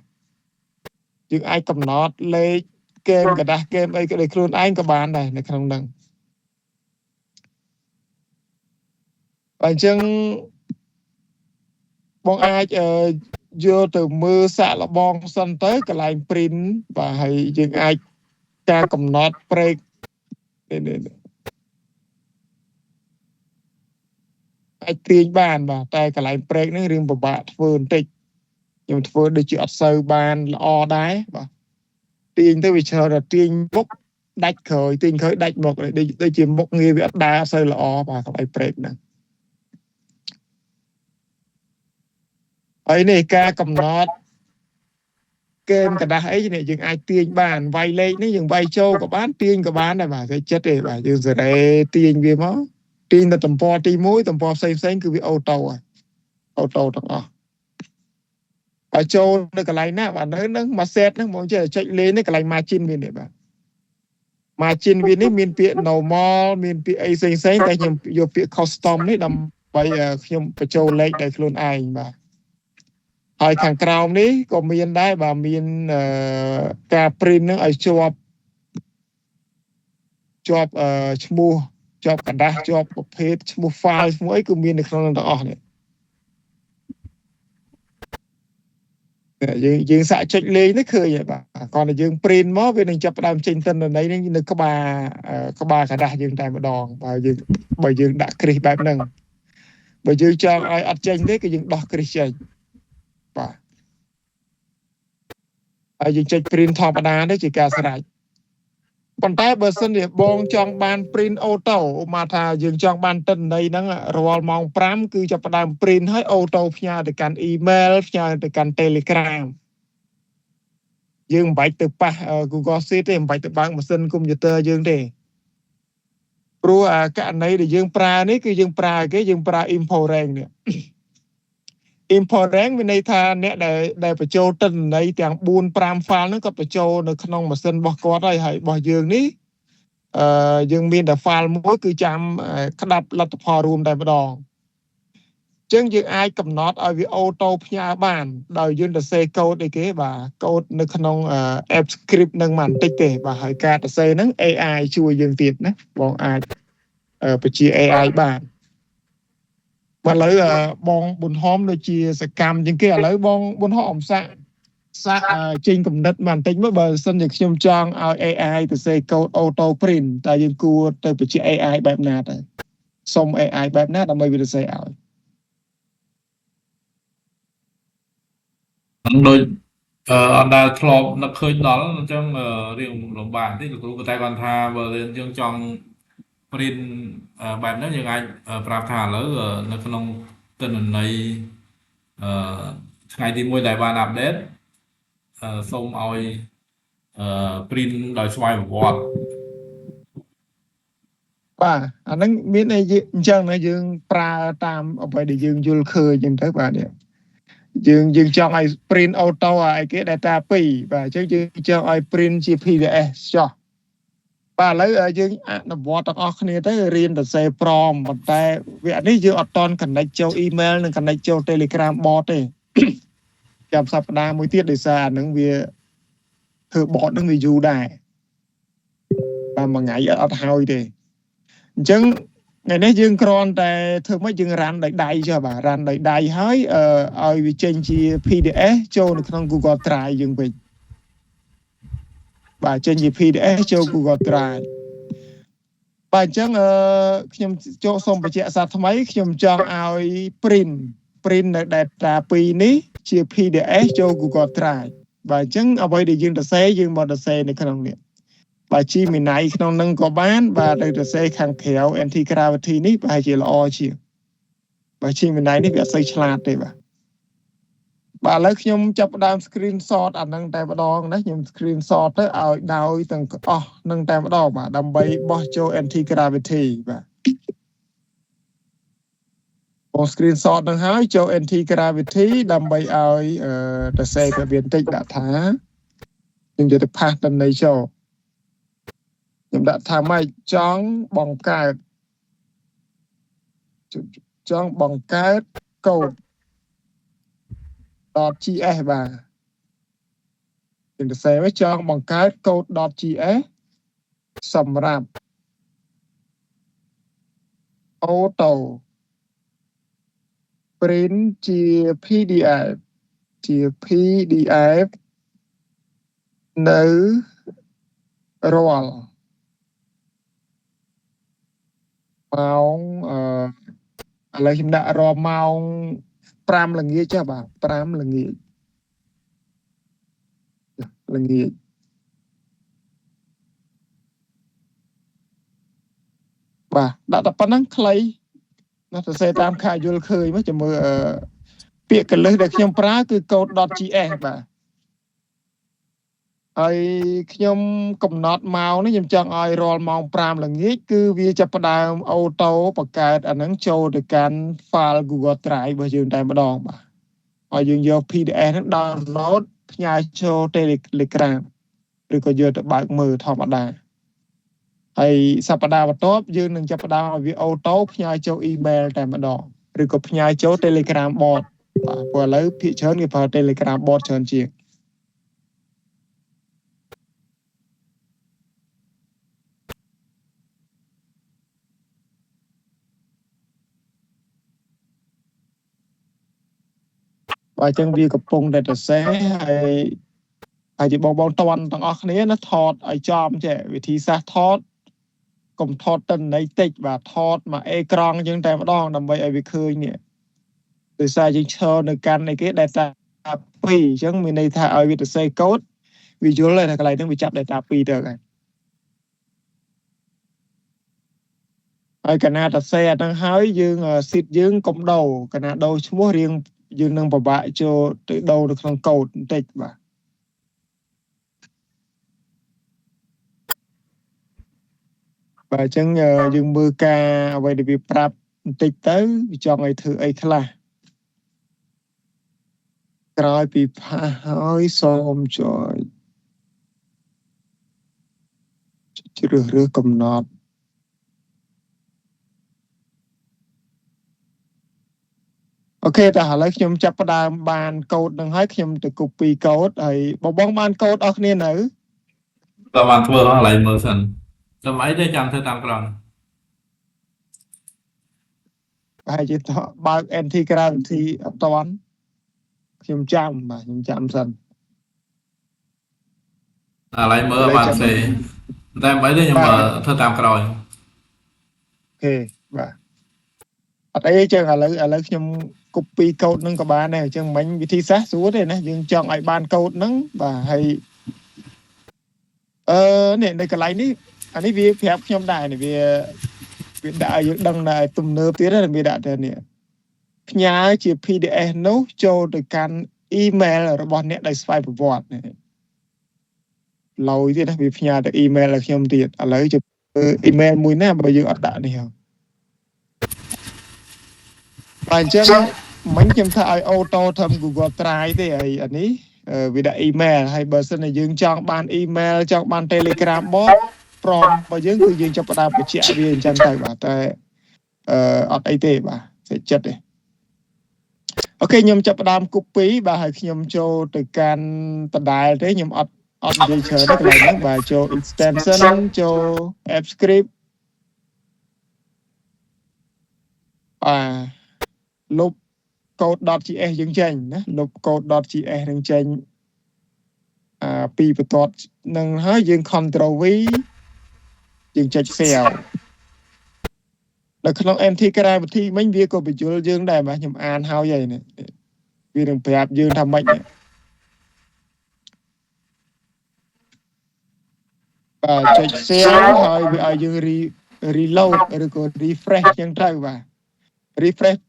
យើងអាចកំណត់លេខเกมกระดาษเกมអីក៏ដោយខ្លួនឯងក៏បានដែរនៅក្នុងហ្នឹងអញ្ចឹងបងអាចយកទៅមើលសាកល្បងសិនទៅកន្លែង print បាទហើយយើងអាចការកំណត់ break អាចទាញបានបាទតែកន្លែង break ហ្នឹងរឿងពិបាកធ្វើបន្តិចខ្ញុំធ្វើដូចជាអត់សូវបានល្អដែរបាទទាញទៅវាច្រើនតែទាញមុខដាច់ក្រោយទាញក្រោយដាច់មុខដូចជាមុខងារវាអត់ដើរសូវល្អបាទកន្លែង break ហ្នឹងហើយនេះការកំណត់ เกมกระดาษไอ้เนี่ยยังไอเตียงบ้านไวเล็กนี่ยังไวโจกับบ้านเตียงกับบ้านได้บ่าใส่chấtเลยบ่ายังจะได้เตียงเวียมั้งเตียงแต่ต่ำปอตีมุ้ยต่ำปอเซ็งคือวิโอโต้ทั้งอ๋อไอโจนึกอะไรนะบ่านึกมาเซตนึกมองเจอเช็คเลยนึกอะไรมาจินวินเนี่ยบ่ามาจินวินนี่มีเปีย normal มีเปียไอเซ็งแต่ยังอยู่เปีย custom นี่ดำไปខ្ញុំបញ្ចូលលេខដោយខ្លួនឯងបាទហើយខាងក្រោមនេះក៏មានដែរបាទមានការ print នឹងឲ្យជាប់ឈ្មោះជាប់กระดาษជាប់ប្រភេទឈ្មោះ file ឈ្មោះអីគឺមាននៅក្នុងនឹងទាំងអស់នេះយើងសាកចុចលេខនេះឃើញហើយបាទគាត់តែយើង print មកវានឹងចាប់ផ្ដើមចេញទិន្នន័យនេះនៅក្បាលกระดาษយើងតែម្ដងបើយើងដាក់គ្រីសបែបហ្នឹងបើយើងចង់ឲ្យអត់ចេញទេគឺយើងដោះគ្រីសចេញបាទហើយយើងចុច print ធម្មតានេះជាការស្រេចប៉ុន្តែបើសិនជាបងចង់បាន print auto មកថាយើងចង់បានទិន្នន័យហ្នឹងរាល់ម៉ោង5គឺចាប់ផ្ដើម print ឲ្យ auto ផ្ញើទៅកាន់ email ផ្ញើទៅកាន់ Telegram យើងមិនបាច់ទៅប៉ះ Google Sheet ទេមិនបាច់ទៅបើកម៉ាស៊ីនកុំព្យូទ័រយើងទេព្រោះករណីដែលយើងប្រើនេះគឺយើងប្រើ InfoRank នេះ InfoRank មានន័យថាអ្នកដែលបញ្ចូលទិន្នន័យទាំង 4-5 file ហ្នឹងគាត់បញ្ចូលនៅក្នុងម៉ាស៊ីនរបស់គាត់ហើយរបស់យើងនេះយើងមានតែ file មួយគឺចាំក្តាប់លទ្ធផលរួមតែម្ដងអញ្ចឹងយើងអាចកំណត់ឲ្យវាអូតូផ្ញើបានដោយយើងទៅសេកូដអីគេបាទកូដនៅក្នុង app script នឹងមិនតិចទេបាទហើយការទៅសេហ្នឹង AI ជួយយើងទៀតណាបងអាចបញ្ជា AI បានបាទឥឡូវបងប៊ុនហមដូចជាសកម្មជាងគេឥឡូវបងប៊ុនហមសាក់ចេញកំណត់មកបន្តិចមកបើសិនជាខ្ញុំចង់ឲ្យ AI ទៅសេកូដ auto print តែយើងគួរទៅបញ្ជា AI បែបណាទៅសុំ AI បែបណាដើម្បីវាទៅសេឲ្យដូចអត់ដែលធ្លាប់នឹកឃើញដល់អញ្ចឹងរៀងលំបាកតិចលោកគ្រូក៏តែគាត់ថាបើយើងចង់ print បែបហ្នឹងយើងអាចប្រាប់ថាឥឡូវនៅក្នុងទិន្នន័យថ្ងៃទី1ដែលបាន update សូមឲ្យprint ដោយស្វ័យប្រវត្តិបាទអាហ្នឹងមានអីអញ្ចឹងណាយើងប្រើតាមអ្វីដែលយើងយល់ឃើញអញ្ចឹងទៅបាទនេះយើងចង់ឲ្យ print auto ឲ្យគេ data 2បាទអញ្ចឹងយើងចង់ឲ្យ print ជា PDF ចុះបាទឥឡូវយើងអនុវត្តទាំងអស់គ្នាទៅរៀនទៅសេប្រមប៉ុន្តែវគ្គនេះយើងអត់តន់ connect ចូល email និង connect ចូល Telegram bot ទេចាំសប្តាហ៍មួយទៀតដោយសារអាហ្នឹងវាធ្វើ bot ហ្នឹងវាយូរដែរបាទមួយថ្ងៃអត់ហើយទេអញ្ចឹងថ្ងៃនេះយើងគ្រាន់តែធ្វើម៉េចយើងរ៉ាន់ដោយដៃចុះបាទរ៉ាន់ដោយដៃហើយឲ្យវាចេញជា PDF ចូលនៅក្នុង Google Drive យើងវិញបាទចេញជា PDF ចូល Google Drive បាទអញ្ចឹងខ្ញុំចូលសូមបញ្ជាក់សារថ្មីខ្ញុំចង់ឲ្យ print នៅ data 2នេះជា PDF ចូល Google Drive បាទអញ្ចឹងអ្វីដែលយើងសរសេរយើងមកសរសេរនៅក្នុងនេះបាទជីមីណៃក្នុងនឹងក៏បានបាទទៅសរសេរខាងក្រៅ anti gravity នេះប្រហែលជាល្អជាងបាទជីមីណៃនេះវាអត់សូវឆ្លាតទេបាទឥឡូវខ្ញុំចាប់ផ្ដើម screenshot អាហ្នឹងតែម្ដងណាខ្ញុំ screenshot ទៅឲ្យដោយទាំងអស់នឹងតែម្ដងបាទដើម្បីបោះចូល anti gravity បាទបង screenshot នឹងហើយចូល anti gravity ដើម្បីឲ្យទៅសេទៅវាបន្តិចដាក់ថាខ្ញុំយកទៅផាសតំណៃចូលខ្ញុំដាក់ថាម៉េចចង់បង្កើតកូដ.gs បាទខ្ញុំសរសេរចង់បង្កើតកូដ .gs សម្រាប់ auto print ជា PDF នៅរាល់ម៉ោងឥឡូវខ្ញុំដាក់រាល់ម៉ោង5ល្ងាចចាបាទ5ល្ងាចបាទដាក់តែប៉ុណ្ណឹងខ្លីណាសរសេរតាមការយល់ឃើញមកចាំមើលពាក្យកលឹះដែលខ្ញុំប្រើគឺ code.gs បាទ ហើយខ្ញុំកំណត់ម៉ោងនេះខ្ញុំចង់ឲ្យរាល់ម៉ោង5ល្ងាចគឺវាចាប់ផ្ដើមអូតូបង្កើតអាហ្នឹងចូលទៅកាន់ file Google Drive របស់យើងតែម្ដងបាទហើយយើងយក PDF ហ្នឹង download ផ្ញើចូល Telegram ឬក៏យកទៅបើកមើលធម្មតាហើយសប្តាហ៍បន្ទាប់យើងនឹងចាប់ផ្ដើមឲ្យវាអូតូផ្ញើចូល email តែម្ដងឬក៏ផ្ញើចូល Telegram bot បាទព្រោះឥឡូវភាគច្រើនគេប្រើ Telegram bot ច្រើនជាងបើអញ្ចឹងវាកំពុងតែសរសេរហើយជាបងតន់ទាំងអស់គ្នាណាថតឲ្យចំចេះវិធីសាស្ត្រថតកុំថតតិន័យតិចបាទថតមកអេក្រង់អញ្ចឹងតែម្ដងដើម្បីឲ្យវាឃើញនេះដោយសារយើងឈរនៅកាន់អីគេ data 2អញ្ចឹងមានន័យថាឲ្យវាសរសេរកូដវាយល់តែកន្លែងហ្នឹងវាចាប់ data 2ទៅហើយកណាសរសេរអាហ្នឹងហើយយើងស៊ីតយើងកុំដូរកណាដូរឈ្មោះរៀងយើងនឹងពិបាកចូលទៅដូរនៅក្នុងកូដបន្តិចបាទបាទអញ្ចឹងយើងមើលការអ្វីដែលវាប្រាប់បន្តិចទៅវាចង់ឲ្យធ្វើអីខ្លះក្រោយពីផាសហើយសូមជួយជ្រើសរើសកំណត់អូខេតែឥឡូវខ្ញុំចាប់ផ្ដើមបានកូដនឹងហើយខ្ញុំទៅ copy កូដហើយបងបានកូដអស់គ្នានៅក៏បានធ្វើអស់ឡើយមើលសិនចាំអីទេចាំធ្វើតាមក្រងហើយជាបើក NT gravity អត់តាន់ខ្ញុំចាំបាទខ្ញុំចាំសិនឥឡូវមើលបានទេតែមិនអីទេខ្ញុំធ្វើតាមក្រោយអូខេបាទអត់អីចឹងឥឡូវខ្ញុំ copy កូដហ្នឹងក៏បានដែរអញ្ចឹងមិញវិធីសាស្ត្រស្រួលទេណាយើងចង់ឲ្យបានកូដហ្នឹងបាទហើយនេះនៅកន្លែងនេះអានេះវាប្រាប់ខ្ញុំដែរនេះវាដាក់ឲ្យយើងដឹងដែរទំនើបទៀតណាវាដាក់ទៅនេះផ្ញើជា PDF នោះចូលទៅកាន់ email របស់អ្នកដែលស្វ័យប្រវត្តិនេះឡយទៀតណាវាផ្ញើទៅ email ឲ្យខ្ញុំទៀតឥឡូវជិះ email មួយណាបើយើងអត់ដាក់នេះហ៎បាទអញ្ចឹងមិញខ្ញុំថាឲ្យអូតូធ្វើ Google Drive ទេហើយអានេះវាដាក់ email ហើយបើសិនជាយើងចង់បាន email ចង់បាន Telegram bot ព្រមរបស់យើងគឺយើងចាប់ផ្ដើមបញ្ជាក់វាអញ្ចឹងទៅបាទតែអត់អីទេបាទសេចចិត្តទេអូខេខ្ញុំចាប់ផ្ដើម copy បាទហើយខ្ញុំចូលទៅកាន់ដដែលទេខ្ញុំអត់និយាយច្រើនទេកន្លែងហ្នឹងបាទចូល extension ចូល app script លុប code.gs យើងចេញណាលុប code.gs នឹងចេញពីបន្ទាត់នឹងហើយយើង control V យើងចុច save នៅក្នុង MT Gravity មិញវាក៏បញ្យល់យើងដែរបាទខ្ញុំអានហើយហើយនេះវានឹងប្រាប់យើងថាម៉េចបាទចុច save ហើយវាឲ្យយើង reload ឬក៏ refresh ចឹងទៅបាទ refresh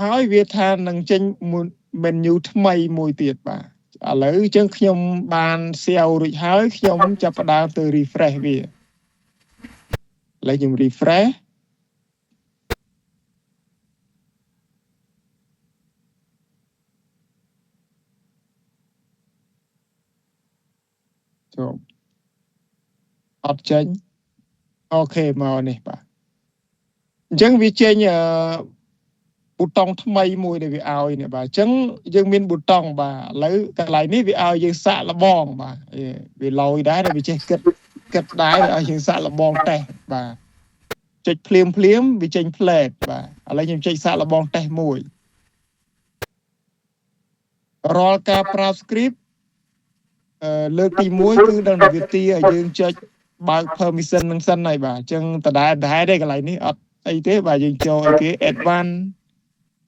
ហើយវាថានឹងចេញ menu ថ្មីមួយទៀតបាទឥឡូវអញ្ចឹងខ្ញុំបាន save រួចហើយខ្ញុំចាប់ផ្ដើមទៅ refresh វាឥឡូវខ្ញុំ refreshអត់ចេញអូខេមកនេះបាទអញ្ចឹងវាចេញប៊ូតុងថ្មីមួយដែលវាឲ្យនេះបាទអញ្ចឹងយើងមានប៊ូតុងបាទឥឡូវកន្លែងនេះវាឲ្យយើងសាកល្បងបាទវាលយដែរវាចេះគិតដែរឲ្យយើងសាកល្បងតេស្តបាទចុចភ្លាមវាចេញ plate បាទឥឡូវខ្ញុំចុចសាកល្បងតេស្តមួយរាល់ការប្រើ script លើកទី1គឺដល់វាទាឲ្យយើងចុចបើក permission នឹងសិនហើយបាទអញ្ចឹងដដែលទេកន្លែងនេះអត់អីទេបាទយើងចូលអីគេ advanced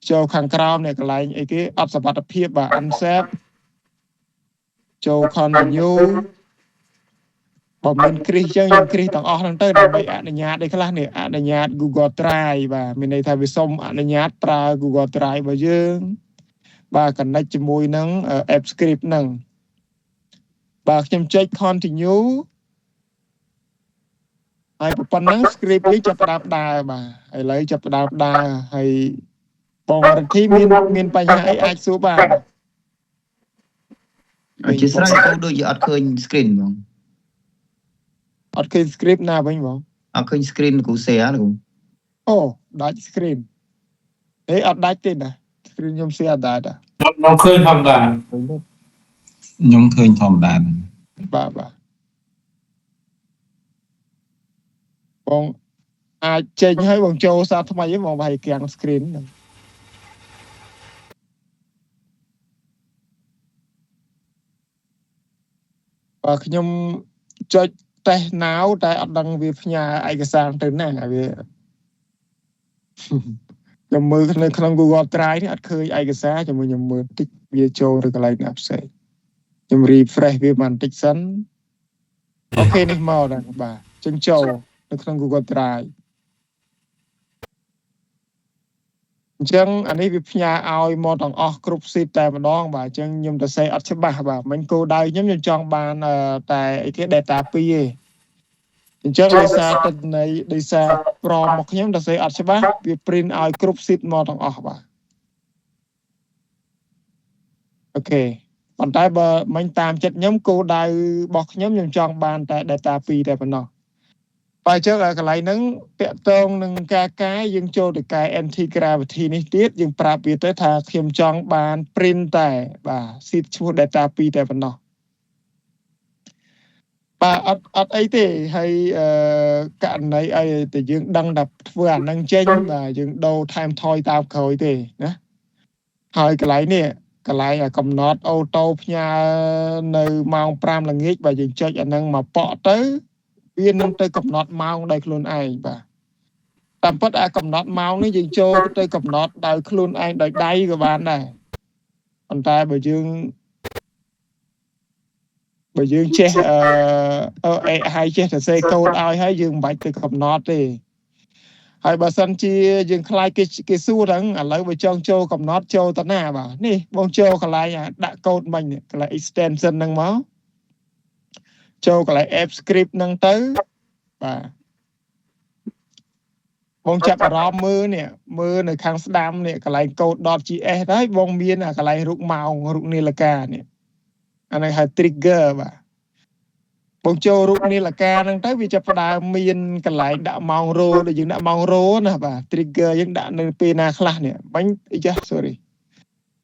ចូលខាងក្រោមនេះកន្លែងអីគេអត់សុវត្ថិភាពបាទ unsafe ចូល continue បើមិនគ្រីសចឹងយើងគ្រីសទាំងអស់ហ្នឹងទៅដើម្បីអនុញ្ញាតអីខ្លះនេះអនុញ្ញាត Google Drive បាទមានន័យថាវាសុំអនុញ្ញាតប្រើ Google Drive របស់យើងបាទ connect ជាមួយនឹង app script ហ្នឹង បាទខ្ញុំចុច continue ហើយប៉ុណ្ណឹង script នេះចាប់ផ្ដើមដើរបាទឥឡូវចាប់ផ្ដើមដើរហើយបងរិទ្ធីមានបញ្ហាអីអាចសួរបាន អធិស្ឋានគ្រូដូចជាអត់ឃើញ screen ហ្មង អត់ឃើញ script ណាវិញបង អត់ឃើញ screen គ្រូ share ណាគ្រូ អូដាច់ screen អេអត់ដាច់ទេណា screen ខ្ញុំ share អត់ដាច់ nó khơi thầm đàn ខ្ញុំឃើញធម្មតា បាទបងអាចចេញឲ្យបងចូលសារថ្មីហ្នឹងបងបាយគាំង screen ហ្នឹងបាទខ្ញុំចុច test now តែអត់ដឹងវាផ្ញើឯកសារទៅណាវាខ្ញុំមើលនៅក្នុង Google Drive នេះអត់ឃើញឯកសារជាមួយខ្ញុំមើលតិចវាចូលទៅកន្លែងណាផ្សេងខ្ញុំ refresh វាបន្តិចសិនអូខេនេះមកដែរបាទចឹងចូលនៅក្នុង Google Drive អញ្ចឹងអានេះវាផ្ញើឲ្យមកទាំងអស់គ្រប់ sheet តែម្ដងបាទអញ្ចឹងខ្ញុំទៅសេអត់ច្បាស់បាទមិញគោលដៅខ្ញុំចង់បានតែអីគេ data 2ទេអញ្ចឹងដោយសារទឹកន័យដោយសារប្រមមកខ្ញុំទៅសេអត់ច្បាស់វា print ឲ្យគ្រប់ sheet មកទាំងអស់បាទអូខេប៉ុន្តែបើមិញតាមចិត្តខ្ញុំគោលដៅរបស់ខ្ញុំចង់បានតែ data 2តែប៉ុណ្ណោះបើអញ្ចឹងកន្លែងហ្នឹងតាក់ទងនឹងការកែយើងចូលទៅកែ anti gravity នេះទៀតយើងប្រាប់វាទៅថាខ្ញុំចង់បាន print តែបាទ sheet ឈ្មោះ data 2តែប៉ុណ្ណោះបាទអត់អីទេហើយករណីអីតែយើងដឹងថាធ្វើអាហ្នឹងចេញបាទយើងដូរថែមថយតាមក្រោយទេណាហើយកន្លែងនេះកន្លែងកំណត់អូតូផ្ញើនៅម៉ោង 5 ល្ងាចបាទយើងចុចអាហ្នឹងមកប៉ក់ទៅវានឹងទៅកំណត់ម៉ោងដោយខ្លួនឯងបាទតាមពិតអាកំណត់ម៉ោងនេះយើងចូលទៅកំណត់ដោយខ្លួនឯងដោយដៃក៏បានដែរប៉ុន្តែបើយើងចេះហើយចេះទៅសេកូដឲ្យហើយយើងមិនបាច់ទៅកំណត់ទេហើយបើសិនជាយើងខ្លាចគេសួរហ្នឹងឥឡូវបើចង់ចូលកំណត់ចូលទៅណាបាទនេះបងចូលកន្លែងដាក់កូដមិញកន្លែង extension ហ្នឹងមកចូលកន្លែង app script ហ្នឹងទៅបាទបងចាប់អារម្មណ៍មើលនៅខាងស្ដាំនេះកន្លែង code.gs ហើយបងមានកន្លែងរូបម៉ោងរូបនាឡិកានេះអានេះហៅ trigger បាទបងចូលរូបនាឡិកាហ្នឹងទៅវាចាប់ផ្ដើមមានកន្លែងដាក់ម៉ោងរោដែលយើងដាក់ម៉ោងរោណាបាទ trigger យើងដាក់នៅពេលណាខ្លះនេះបាញ់sorry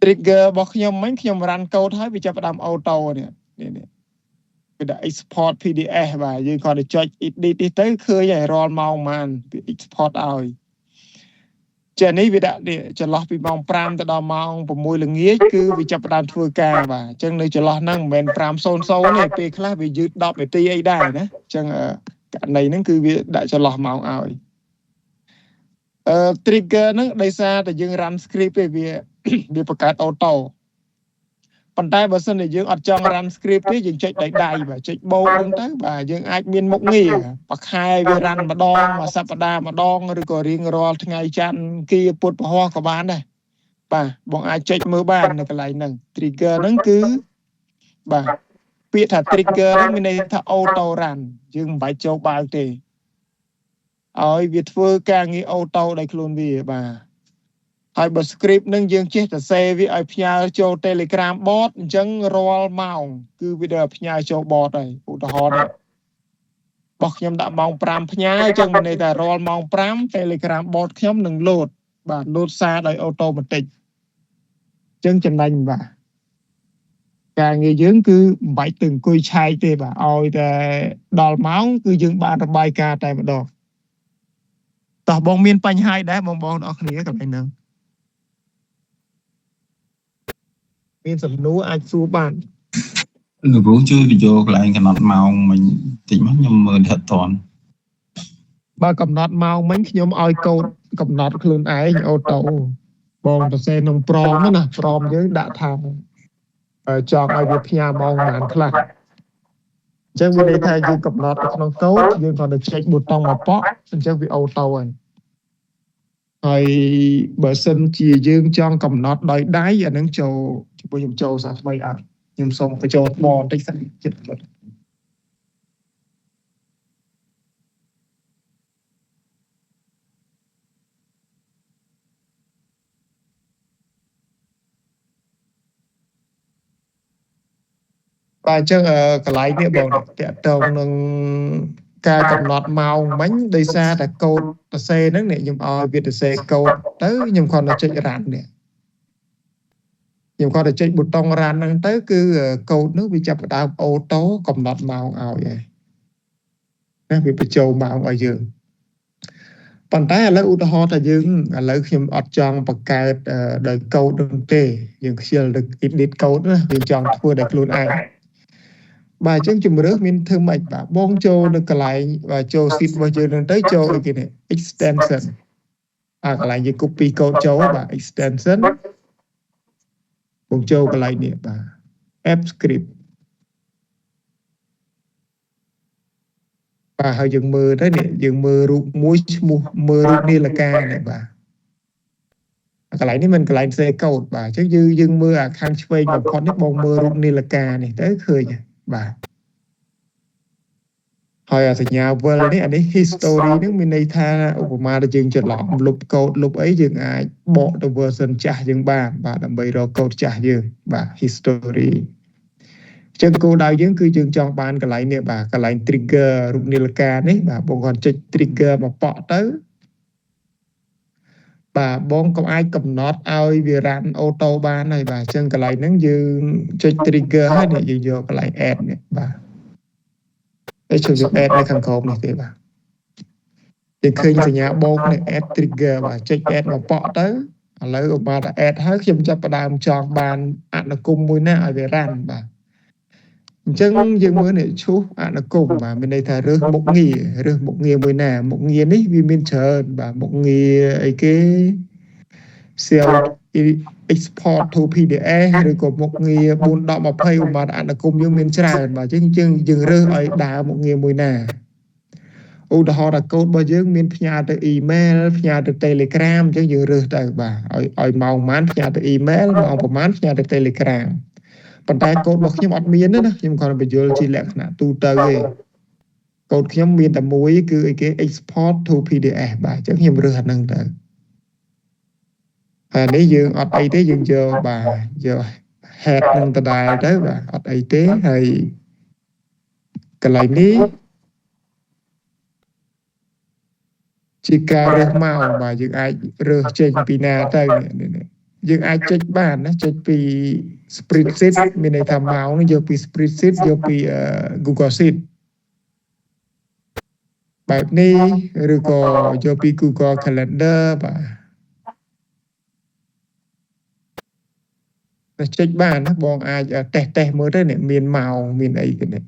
trigger របស់ខ្ញុំមិញខ្ញុំ run code ហើយវាចាប់ផ្ដើម auto នេះវាដាក់ export PDF បាទយើងគ្រាន់តែចុច edit នេះទៅឃើញហើយរាល់ម៉ោងប៉ុន្មានវា export ឲ្យចានេះវាដាក់ចន្លោះពីម៉ោង 5 ទៅដល់ម៉ោង 6 ល្ងាចគឺវាចាប់ផ្ដើមធ្វើការបាទអញ្ចឹងនៅចន្លោះហ្នឹងមិនមែន 5:00 ទេពេលខ្លះវាយឺត10នាទីអីដែរណាអញ្ចឹងករណីហ្នឹងគឺវាដាក់ចន្លោះម៉ោងឲ្យtrigger ហ្នឹងដោយសារតែយើង run script ទេវាបង្កើត auto ប៉ុន្តែបើសិនជាយើងអត់ចង់ run script ទេយើងចុចដៃបាទចុចបូកហ្នឹងទៅបាទយើងអាចមានមុខងារមួយខែវា run ម្ដងមួយសប្ដាហ៍ម្ដងឬក៏រៀងរាល់ថ្ងៃច័ន្ទគីពុធពហុក៏បានដែរបាទបងអាចចុចមើលបាននៅកន្លែងហ្នឹង trigger ហ្នឹងគឺបាទពាក្យថា trigger ហ្នឹងមានន័យថា auto run យើងមិនបាច់ចូលបើកទេឲ្យវាធ្វើការងារ auto ដោយខ្លួនវាបាទហើយបើ script នឹងយើងចេះតែ save វាឲ្យផ្ញើចូល Telegram bot អញ្ចឹងរាល់ម៉ោងគឺវាដល់ផ្ញើចូល bot ហើយឧទាហរណ៍នេះរបស់ខ្ញុំដាក់ម៉ោង 5 ផ្ញើអញ្ចឹងមានន័យថារាល់ម៉ោង 5 Telegram bot ខ្ញុំនឹង load បាទ load សារដោយ automatic អញ្ចឹងចំណេញបាទការងារយើងគឺមិនបាច់ទៅអង្គុយឆែកទេបាទឲ្យតែដល់ម៉ោងគឺយើងបានរបាយការណ៍តែម្ដងតោះបងមានបញ្ហាអីដែរបងប្អូនអរគ្នាកន្លែងហ្នឹងមានសំណួរអាចសួរបានលោកគ្រូជួយបញ្ចូលកន្លែងកំណត់ម៉ោងមិញតិចមកខ្ញុំមើលថាតន់បើកំណត់ម៉ោងមិញខ្ញុំឲ្យកូដកំណត់ខ្លួនឯងអូតូបងទៅសេក្នុងប្រមណាប្រមយើងដាក់ថាចង់ឲ្យវាផ្ញើម៉ោងប៉ុន្មានខ្លះអញ្ចឹងវាន័យថាយើងកំណត់នៅក្នុងកូដយើងគ្រាន់តែចុចប៊ូតុងមកប៉ក់អញ្ចឹងវាអូតូហើយបើសិនជាយើងចង់កំណត់ដោយដៃអានឹងចូលខ្ញុំចូលសារថ្មីអត់ ខ្ញុំសូមបញ្ចូលថ្មបន្តិចសិនចិត្ត បាទអញ្ចឹងកន្លែងនេះបងតកតងនឹងការកំណត់ម៉ោងមិញដោយសារតែកូដសរសេរហ្នឹងនេះខ្ញុំឲ្យវាសរសេរកូដទៅខ្ញុំគ្រាន់តែចុចរ៉ាន់នេះខ្ញុំគ្រាន់តែចុចប៊ូតុងរ៉ាន់ហ្នឹងទៅគឺកូដនោះវាចាប់ផ្ដើមអូតូកំណត់ម៉ោងឲ្យហើយណាវាបញ្ចូលម៉ោងឲ្យយើងប៉ុន្តែឥឡូវឧទាហរណ៍ថាយើងឥឡូវខ្ញុំអត់ចង់បង្កើតដោយកូដនោះទេយើងខ្ជិលទៅ edit កូដណាយើងចង់ធ្វើដោយខ្លួនឯង បាទអញ្ចឹងជំរឿនមានធ្វើម៉េចបាទបងចូលនៅកន្លែងបាទចូល sheet របស់យើងនឹងទៅចូលអីគេនេះ extension កន្លែងយើង copy code ចូលបាទ extension បងចូលកន្លែងនេះបាទ app script បាទហើយយើងមើលទៅនេះយើងមើលរូបមួយឈ្មោះមើលរូបនាឡិកានេះបាទកន្លែងនេះមិនកន្លែងផ្សេងកូដបាទអញ្ចឹងយើងមើលអាខាងឆ្វេងបំផុតនេះបងមើលរូបនាឡិកានេះទៅឃើញបាទហើយអាសញ្ញាវិលនេះអានេះ history ហ្នឹងមានន័យថាឧបមាថាយើងច្រឡំលុបកូដលុបអីយើងអាចបកទៅ version ចាស់យើងបានបាទដើម្បីរកកូដចាស់យើងបាទ history អញ្ចឹងគោលដៅយើងគឺយើងចង់បានកន្លែងនេះបាទកន្លែង trigger រូបនាឡិកានេះបាទបងគាត់ចុច trigger មកប៉ក់ទៅបាទបងក៏អាចកំណត់ឲ្យវារ៉ាន់អូតូបានហើយបាទអញ្ចឹងកន្លែងហ្នឹងយើងចុច trigger ហើយនេះយើងយកកន្លែង add នេះបាទហើយជួយយក add នៅខាងក្រោមនេះទេបាទយើងឃើញសញ្ញាបូកនេះ add trigger បាទចុច add មកប៉ក់ទៅឥឡូវឧបមាថា add ហើយខ្ញុំចាប់ផ្ដើមចង់បានអនុគមមួយណាឲ្យវារ៉ាន់បាទអញ្ចឹងយើងមើលនេះឈូសអនុគមបាទមានន័យថារើសមុខងារមួយណាមុខងារនេះវាមានច្រើនបាទមុខងារអីគេ cell export to PDF ឬក៏មុខងារ4 10 20ឧបមាអនុគមយើងមានច្រើនបាទអញ្ចឹងយើងរើសឲ្យដើរមុខងារមួយណាឧទាហរណ៍ថាកូដរបស់យើងមានផ្ញើទៅ email ផ្ញើទៅ Telegram អញ្ចឹងយើងរើសទៅបាទឲ្យម៉ោងប៉ុន្មានផ្ញើទៅ email ម៉ោងប៉ុន្មានផ្ញើទៅ Telegram ប៉ុន្តែកូដរបស់ខ្ញុំអត់មានទេណាខ្ញុំគ្រាន់តែបញ្យល់ជាលក្ខណៈទូទៅទេកូដខ្ញុំមានតែមួយគឺអីគេ export to PDF បាទអញ្ចឹងខ្ញុំរើសអាហ្នឹងទៅហើយនេះយើងអត់អីទេយើងយកបាទយក head នឹងដដែលទៅបាទអត់អីទេហើយកន្លែងនេះជាការរើសម៉ោងបាទយើងអាចរើសចេញពីណាទៅនេះយើងអាចចុចបានណាចុចពី spreadsheet មានន័យថាម៉ោងនេះយកពី spreadsheet យកពី Google Sheet បែបនេះឬក៏យកពី Google Calendar បាទចុចបានណាបងអាចតេស្តមើលទៅនេះមានម៉ោងមានអីគេនេះ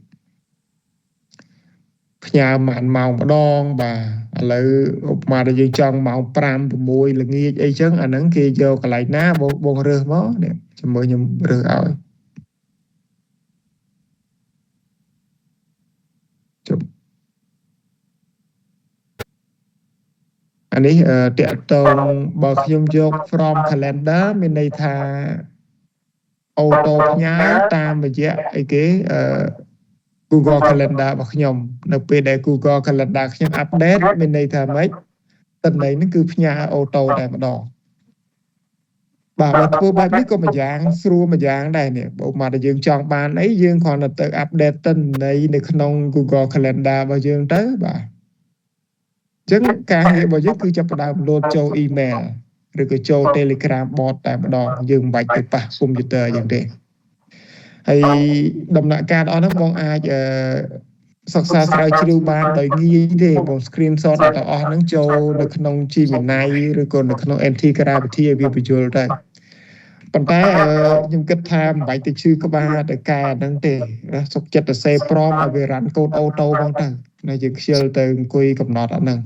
ផ្ញើម៉ានម៉ោងម្ដងបាទឥឡូវឧបមាថាយើងចង់ម៉ោង5 6ល្ងាចអីចឹងអាហ្នឹងគេយកកន្លែងណាបងរើសមកនេះចាំមើលខ្ញុំរើសឲ្យជប់អានេះតកតងបើខ្ញុំយក from calendar មានន័យថាអូតូផ្ញើតាមរយៈអីគេGoogle Calendar របស់ខ្ញុំនៅពេលដែល Google Calendar ខ្ញុំ update មានន័យថាម៉េចតំណែងនេះគឺផ្ញើអូតូតែម្ដងបាទបើធ្វើបែបនេះក៏ម្យ៉ាងស្រួលម្យ៉ាងដែរនេះបើមកតែយើងចង់បានអីយើងគ្រាន់តែទៅ update តំណែងនៅក្នុង Google Calendar របស់យើងទៅបាទអញ្ចឹងការងាររបស់យើងគឺចាប់ផ្ដើម load ចូល email ឬក៏ចូល Telegram bot តែម្ដងយើងមិនបាច់ទៅប៉ះ computer យ៉ាងទេហើយដំណាក់កាលអស់ហ្នឹងបងអាចសិក្សាស្រាវជ្រាវបានដោយងាយទេបង screenshot ទាំងអស់ហ្នឹងចូលនៅក្នុង Gemini ឬក៏នៅក្នុង NT Gravity ឲ្យវាបញ្យល់ទៅប៉ុន្តែខ្ញុំគិតថាមិនបាច់ទៅឈឺក្បាលទៅកែហ្នឹងទេសុខចិត្តទៅសេព្រមឲ្យវារ៉ាន់កូដអូតូផងទៅនៅយើងខ្ជិលទៅអង្គុយកំណត់អាហ្នឹង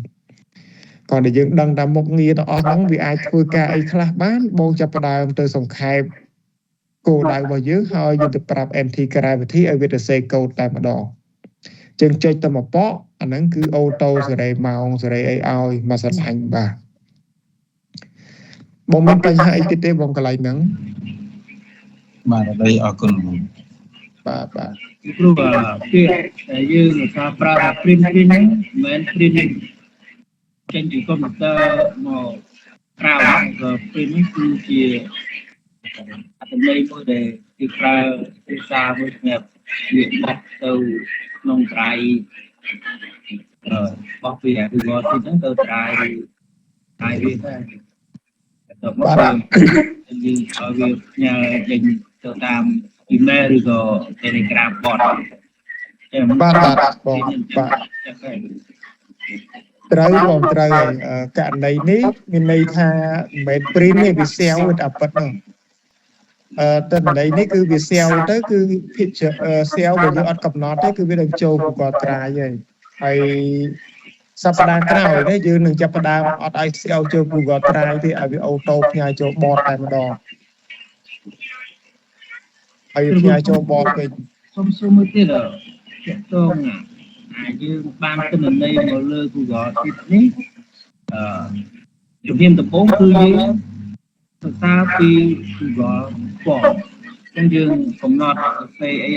còn đểយើងដឹងតាមមុខងារទាំងអស់ហ្នឹងវាអាចធ្វើការអីខ្លះបានបងចាប់ផ្ដើមទៅសង្ខេបគោលដៅរបស់យើងហើយយើងទៅប្រាប់ NT Gravity ឲ្យវាទៅសេកូដតែម្ដងចឹងចុចទៅមកប៉កអាហ្នឹងគឺអូតូសេរីម៉ោងសេរីអីឲ្យមកសន្លាញ់បាទបងមានបញ្ហាអីទៀតទេបងកន្លែងហ្នឹង បាទអរគុណ បាទបាទ ព្រោះពាក្យដែលយើងថាប្រើថា print ហ្នឹងមិនមែន print ចេញពីកុំព្យូទ័រមកក្រៅក៏ print នេះគឺជាអត្ថន័យមួយដែលគេប្រើភាសាមួយសម្រាប់វាបោះទៅក្នុងត្រៃបោះពីអាពីវត្តហ្នឹងទៅត្រៃវាដែរទៅមកយើងឲ្យវាផ្ញើចេញទៅតាម email ឬក៏ Telegram bot បាទបងបាទត្រូវបងត្រូវហើយករណីនេះមានន័យថាមិនមែន print ទេវាសាវតែប៉ុណ្្នឹងតន័យនេះគឺវាសាវទៅគឺ picture សាវដែលយើងអត់កំណត់ទេគឺវានឹងចូល Google Drive ហើយសប្តាហ៍ក្រោយនេះយើងនឹងចាប់ផ្ដើមអត់ឲ្យសាវចូល Google Drive ទេឲ្យវាអូតូផ្ញើចូល bot តែម្ដងហើយផ្ញើចូល bot វិញសុំសួរមួយទៀតតើតើយើងបានទិន្នន័យមកលើ Google Sheet នេះជំហានដំបូងគឺយើងសិក្សាពី Google Form អញ្ចឹងយើងកំណត់សេអី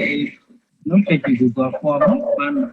នោះចេញពី Google Form បាន